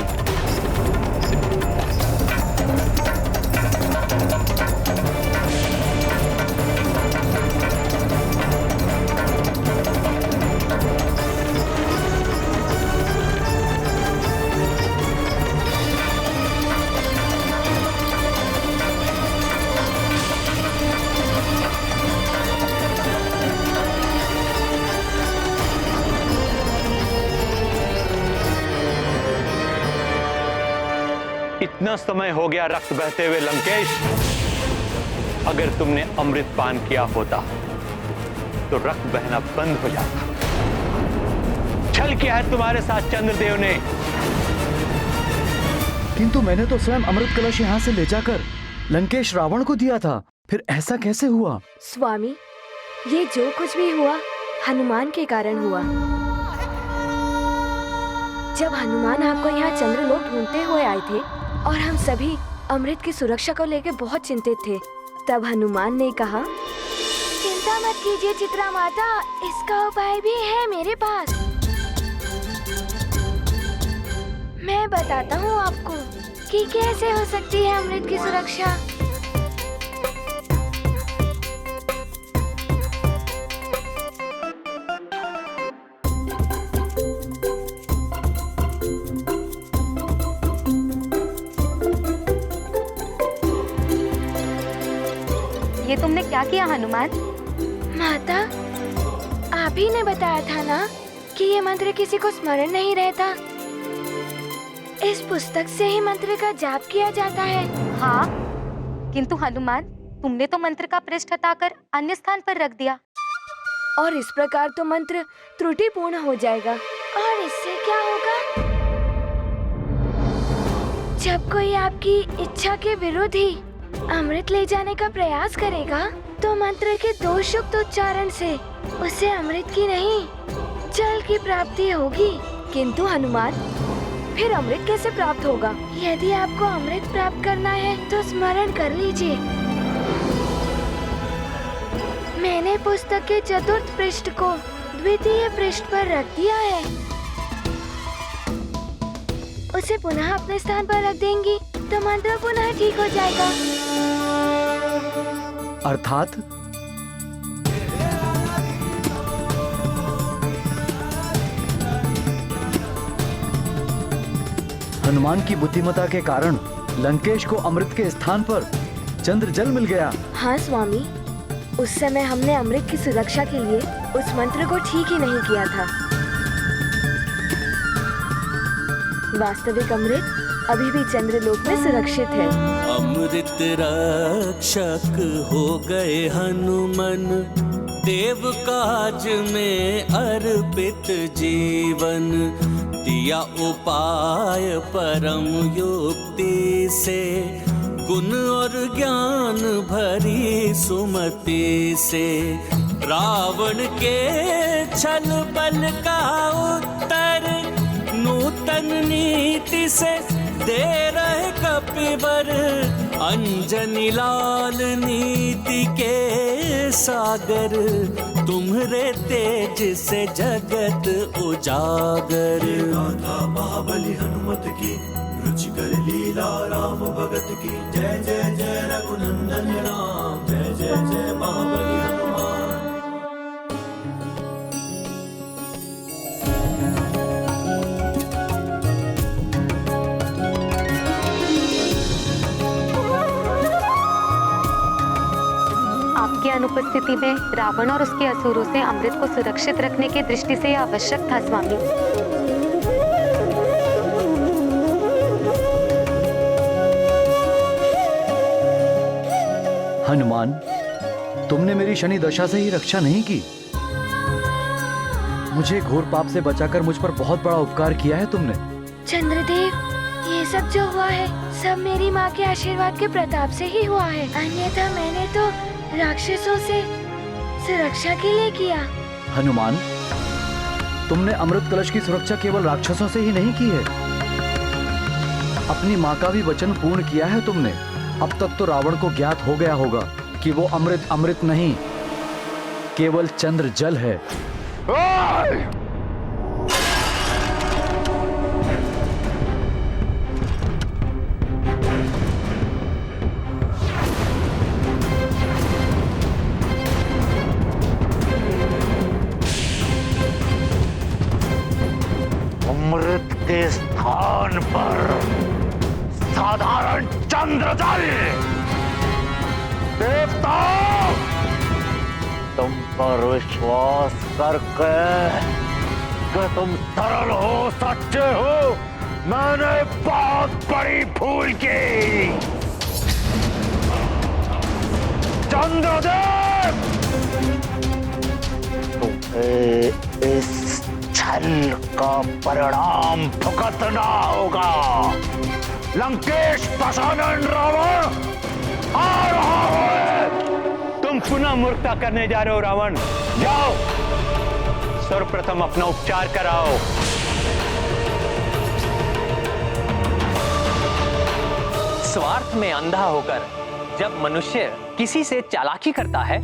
इतना समय हो गया रक्त बहते हुए लंकेश, अगर तुमने अमृत पान किया होता तो रक्त बहना बंद हो जाता। छल किया है तुम्हारे साथ चंद्रदेव ने। किंतु मैंने तो स्वयं अमृत कलश यहाँ से ले जाकर लंकेश रावण को दिया था, फिर ऐसा कैसे हुआ? स्वामी, ये जो कुछ भी हुआ हनुमान के कारण हुआ। जब हनुमान आपको यहाँ चंद्रलोक ढूंढते हुए आए थे और हम सभी अमृत की सुरक्षा को लेकर बहुत चिंतित थे। तब हनुमान ने कहा, चिंता मत कीजिए चित्रा माता, इसका उपाय भी है मेरे पास। मैं बताता हूँ आपको कि कैसे हो सकती है अमृत की सुरक्षा। ये तुमने क्या किया हनुमान? माता, आप ही ने बताया था ना कि ये मंत्र किसी को स्मरण नहीं रहता। इस पुस्तक से ही मंत्र का जाप किया जाता है। हाँ, किंतु हनुमान, तुमने तो मंत्र का पृष्ठ हटाकर अन्य स्थान पर रख दिया। और इस प्रकार तो मंत्र त्रुटिपूर्ण हो जाएगा। और इससे क्या होगा? जब कोई आपकी इच्छा के विरुद्ध ही अमृत ले जाने का प्रयास करेगा, तो मंत्र के दोषयुक्त उच्चारण से उसे अमृत की नहीं, जल की प्राप्ति होगी। किंतु हनुमान, फिर अमृत कैसे प्राप्त होगा? यदि आपको अमृत प्राप्त करना है तो स्मरण कर लीजिए। मैंने पुस्तक के चतुर्थ पृष्ठ को द्वितीय पृष्ठ पर रख दिया है। उसे पुनः अपने स्थान पर रख देंगी तो मंत्र पुनः ठीक हो जाएगा। अर्थात हनुमान की बुद्धिमत्ता के कारण लंकेश को अमृत के स्थान पर चंद्र जल मिल गया। हाँ स्वामी, उस समय हमने अमृत की सुरक्षा के लिए उस मंत्र को ठीक ही नहीं किया था। वास्तविक अमृत अभी भी चंद्रलोक में सुरक्षित है। अमृत रक्षक हो गए हनुमान, देव काज में अर्पित जीवन। दिया उपाय परम युक्ति से, गुण और ज्ञान भरी सुमति से। रावण के छल बल का उत्तर नूतन नीति से दे रहे कपिवर। अंजनी लाल नीति के सागर, तुम्हारे तेज से जगत उजागर। गाथा महाबली हनुमत की, रुचिकर लीला राम भगत की। जय जय जय रघुनंदन राम, जय जय जय महाबली हनुमान। आपकी अनुपस्थिति में रावण और उसके असुरों से अमृत को सुरक्षित रखने की दृष्टि से यह आवश्यक था स्वामी। हनुमान, तुमने मेरी शनि दशा से ही रक्षा नहीं की। मुझे घोर पाप से बचाकर मुझ पर बहुत बड़ा उपकार किया है तुमने। चंद्रदेव, ये सब जो हुआ है सब मेरी माँ के आशीर्वाद के प्रताप से ही हुआ है। अन्यथा मैंने तो राक्षसों से सुरक्षा के लिए किया। हनुमान, तुमने अमृत कलश की सुरक्षा केवल राक्षसों से ही नहीं की है, अपनी माँ का भी वचन पूर्ण किया है तुमने। अब तक तो रावण को ज्ञात हो गया होगा कि वो अमृत अमृत नहीं, केवल चंद्र जल है। अमृत के स्थान पर साधारण चंद्र जल। देवता, तुम पर विश्वास करके कि तुम सरल हो, सच्चे हो, मैंने बहुत बड़ी भूल की। चंद्रदेव, तुम्हें इस छल का परिणाम भुगतना होगा। लंकेश दशानन रावण आ रहा है। तुम पुनः मूर्खता करने जा रहे हो रावण। जाओ, सर्वप्रथम अपना उपचार कराओ। स्वार्थ में अंधा होकर जब मनुष्य किसी से चालाकी करता है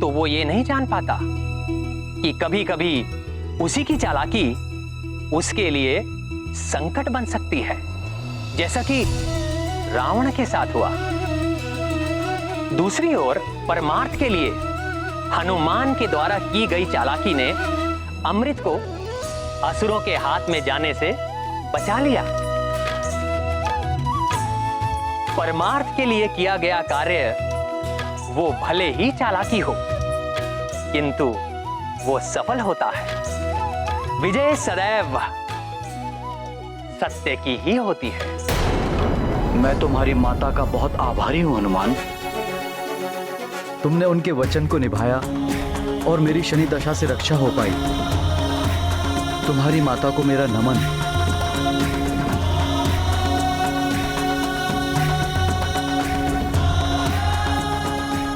तो वो ये नहीं जान पाता कि कभी कभी उसी की चालाकी उसके लिए संकट बन सकती है, जैसा कि रावण के साथ हुआ। दूसरी ओर परमार्थ के लिए हनुमान के द्वारा की गई चालाकी ने अमृत को असुरों के हाथ में जाने से बचा लिया। परमार्थ के लिए किया गया कार्य वो भले ही चालाकी हो, किंतु वो सफल होता है। विजय सदैव सत्य की ही होती है। मैं तुम्हारी माता का बहुत आभारी हूं हनुमान। तुमने उनके वचन को निभाया और मेरी शनि दशा से रक्षा हो पाई। तुम्हारी माता को मेरा नमन।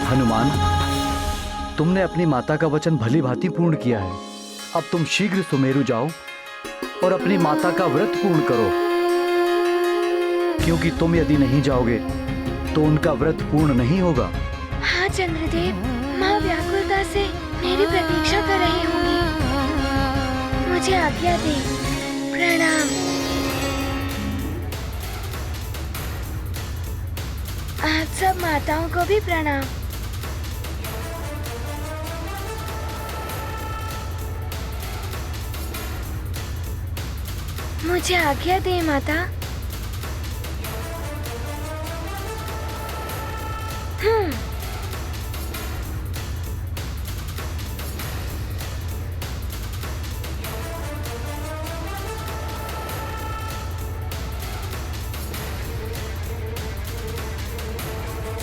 हनुमान, तुमने अपनी माता का वचन भली भांति पूर्ण किया है। अब तुम शीघ्र सुमेरु जाओ और अपनी माता का व्रत पूर्ण करो, क्योंकि तुम यदि नहीं जाओगे तो उनका व्रत पूर्ण नहीं होगा। हाँ चंद्रदेव, माँ व्याकुलता से मेरी प्रतीक्षा कर रही होंगी। मुझे आज्ञा दे। प्रणाम। आप सब माताओं को भी प्रणाम। मुझे आज्ञा दे माता।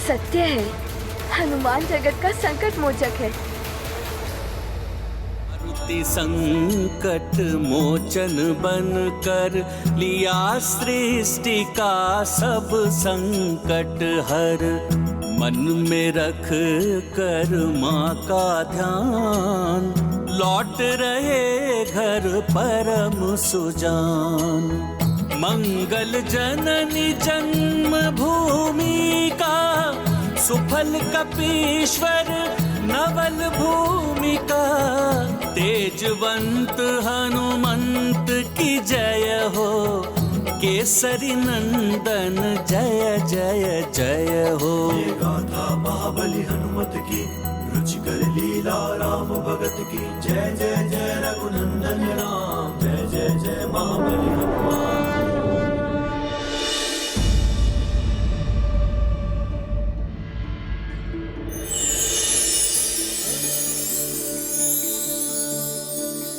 सत्य है, हनुमान जगत का संकट मोचक है। संकट मोचन बन कर लिया सृष्टि का सब संकट हर। मन में रख कर माँ का ध्यान, लौट रहे घर परम सुजान। मंगल जननी जन्म भूमि का, सुफल कपीश्वर नवल भूमिका। तेजवंत हनुमंत की जय हो, केसरी नंदन जय जय जय हो। ये गाथा महाबली हनुमत की, रुचिकर लीला राम भगत की। जय जय जय रघुनंदन राम, जय जय जय महाबली हनुमान।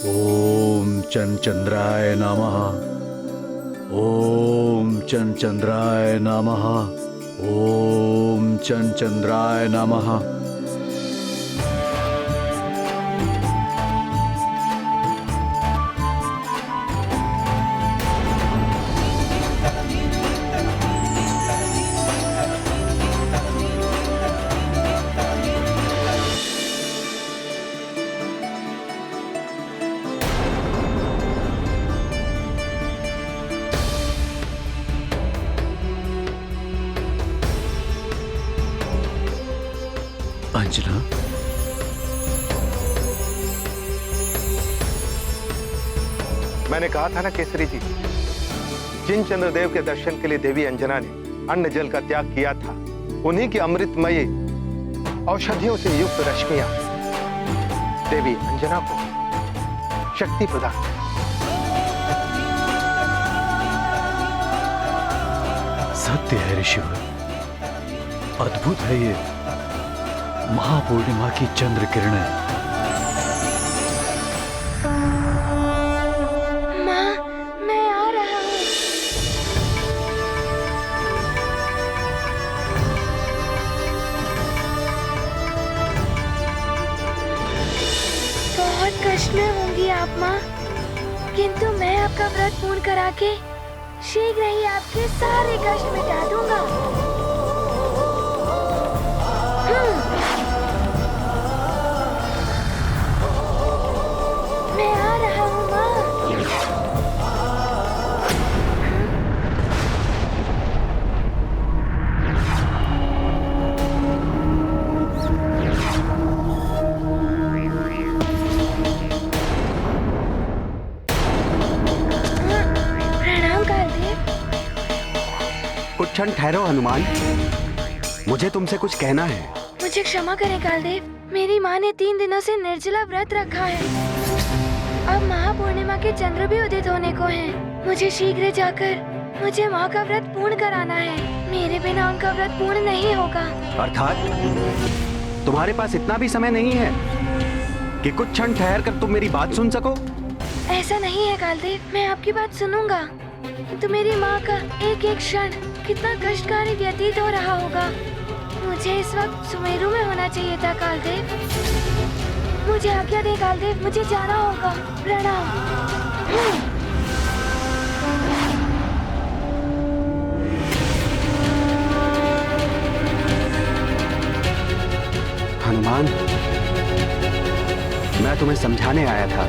ओम चंद्राय नमः। ओम चंद्राय नमः। ओम चंद्राय नमः। अंजना, मैंने कहा था ना केसरी जी, जिन चंद्रदेव के दर्शन के लिए देवी अंजना ने अन्न जल का त्याग किया था, उन्हीं की अमृतमयी औषधियों से युक्त रश्मियां देवी अंजना को शक्ति प्रदान करें। सत्य है ऋषिवर, अद्भुत है ये महापूर्णिमा की चंद्र किरणें। माँ, मैं आ रहा हूँ। बहुत कष्ट में होंगी आप माँ, किंतु मैं आपका व्रत पूर्ण करा के शीघ्र ही आपके सारे कष्ट मिटा दूंगा। मैं आ रहा हूँ माँ। क्षण ठहरो हनुमान, मुझे तुमसे कुछ कहना है। मुझे क्षमा करें कालदेव, मेरी माँ ने 3 दिनों से निर्जला व्रत रखा है। अब महापूर्णिमा के चंद्र भी उदित होने को हैं। मुझे शीघ्र जाकर मुझे माँ का व्रत पूर्ण कराना है। मेरे बिना उनका व्रत पूर्ण नहीं होगा। अर्थात तुम्हारे पास इतना भी समय नहीं है कि कुछ क्षण ठहर कर तुम मेरी बात सुन सको? ऐसा नहीं है कालदेव, मैं आपकी बात सुनूंगा। तो मेरी माँ का एक एक क्षण कितना कष्टकारी व्यतीत हो रहा होगा। मुझे इस वक्त सुमेरु में होना चाहिए था कालदेव। मुझे आज्ञा दे कालदेव, मुझे जाना होगा। प्रणाम। हनुमान, मैं तुम्हें समझाने आया था,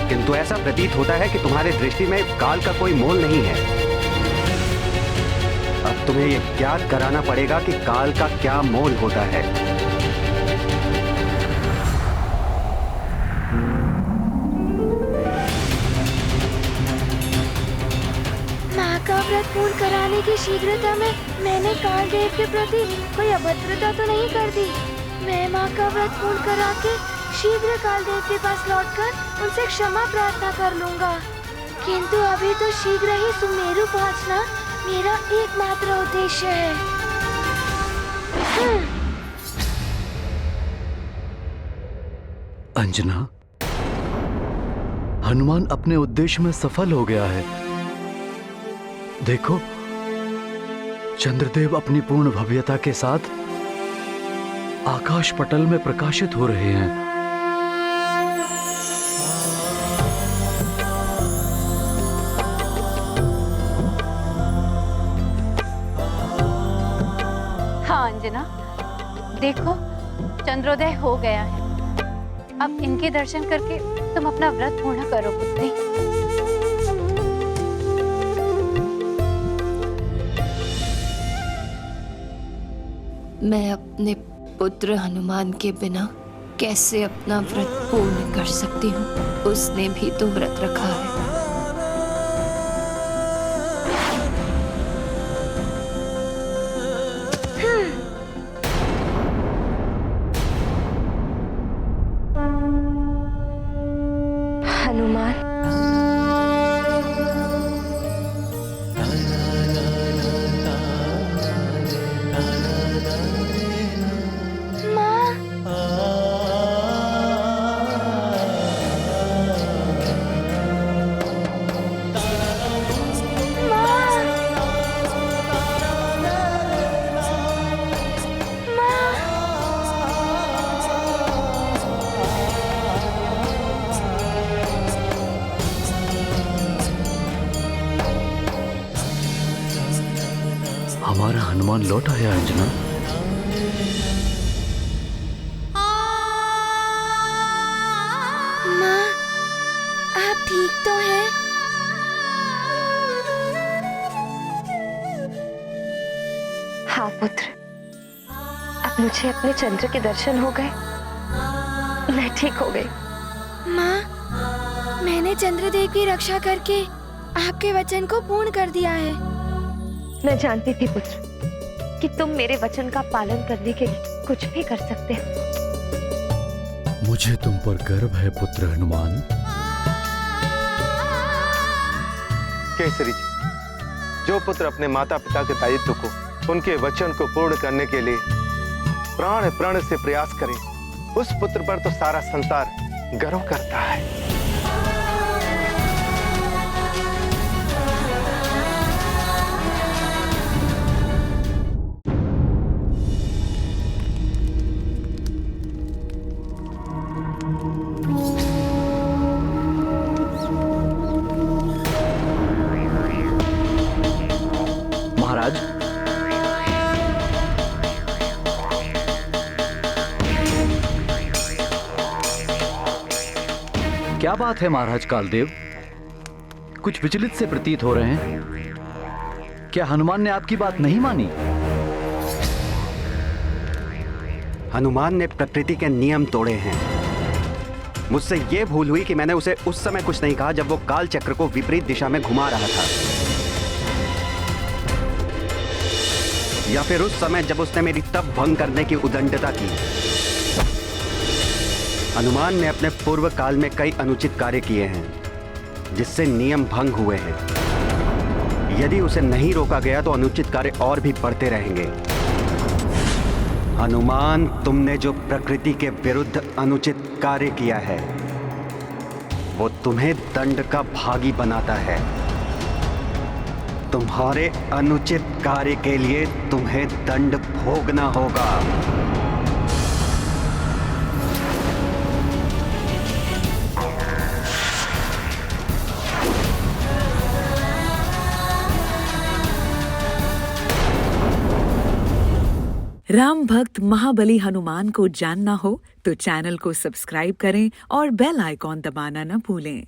किंतु ऐसा प्रतीत होता है कि तुम्हारे दृष्टि में काल का कोई मोल नहीं है। अब तुम्हें यह ज्ञात कराना पड़ेगा कि काल का क्या मोल होता है। माँ का व्रत पूर्ण कराने की शीघ्रता में मैंने कालदेव के प्रति कोई अभद्रता तो नहीं कर दी। मैं माँ का व्रत पूर्ण करा के शीघ्र कालदेव के पास लौटकर उनसे क्षमा प्रार्थना कर लूंगा। किंतु अभी तो शीघ्र ही सुमेरु पहुँचना मेरा एकमात्र उद्देश्य है। अंजना, हनुमान अपने उद्देश्य में सफल हो गया है। देखो, चंद्रदेव अपनी पूर्ण भव्यता के साथ आकाश पटल में प्रकाशित हो रहे हैं। हाँ अंजना, देखो चंद्रोदय हो गया है। अब इनके दर्शन करके तुम अपना व्रत पूर्ण करो पुत्री। मैं अपने पुत्र हनुमान के बिना कैसे अपना व्रत पूर्ण कर सकती हूँ? उसने भी तो व्रत रखा है। हनुमान, हमारा हनुमान लौट आया अंजना। माँ, आप ठीक तो हैं? हाँ पुत्र, अब मुझे अपने चंद्र के दर्शन हो गए। मैं ठीक हो गई। माँ, मैंने चंद्रदेव की रक्षा करके आपके वचन को पूर्ण कर दिया है। मैं जानती थी पुत्र कि तुम मेरे वचन का पालन करने के लिए कुछ भी कर सकते हो। मुझे तुम पर गर्व है पुत्र हनुमान। केसरी जी, जो पुत्र अपने माता पिता के दायित्व को, उनके वचन को पूर्ण करने के लिए प्राण प्रण से प्रयास करे, उस पुत्र पर तो सारा संसार गर्व करता है। महाराज, क्या बात है महाराज कालदेव? कुछ विचलित से प्रतीत हो रहे हैं। क्या हनुमान ने आपकी बात नहीं मानी? हनुमान ने प्रकृति के नियम तोड़े हैं। मुझसे यह भूल हुई कि मैंने उसे उस समय कुछ नहीं कहा जब वो काल चक्र को विपरीत दिशा में घुमा रहा था। या फिर उस समय जब उसने मेरी तप भंग करने की उदंडता की। हनुमान ने अपने पूर्व काल में कई अनुचित कार्य किए हैं जिससे नियम भंग हुए हैं। यदि उसे नहीं रोका गया तो अनुचित कार्य और भी बढ़ते रहेंगे। हनुमान, तुमने जो प्रकृति के विरुद्ध अनुचित कार्य किया है वो तुम्हें दंड का भागी बनाता है। तुम्हारे अनुचित कार्य के लिए तुम्हें दंड भोगना होगा। राम भक्त महाबली हनुमान को जानना हो तो चैनल को सब्सक्राइब करें और बेल आइकॉन दबाना न भूलें।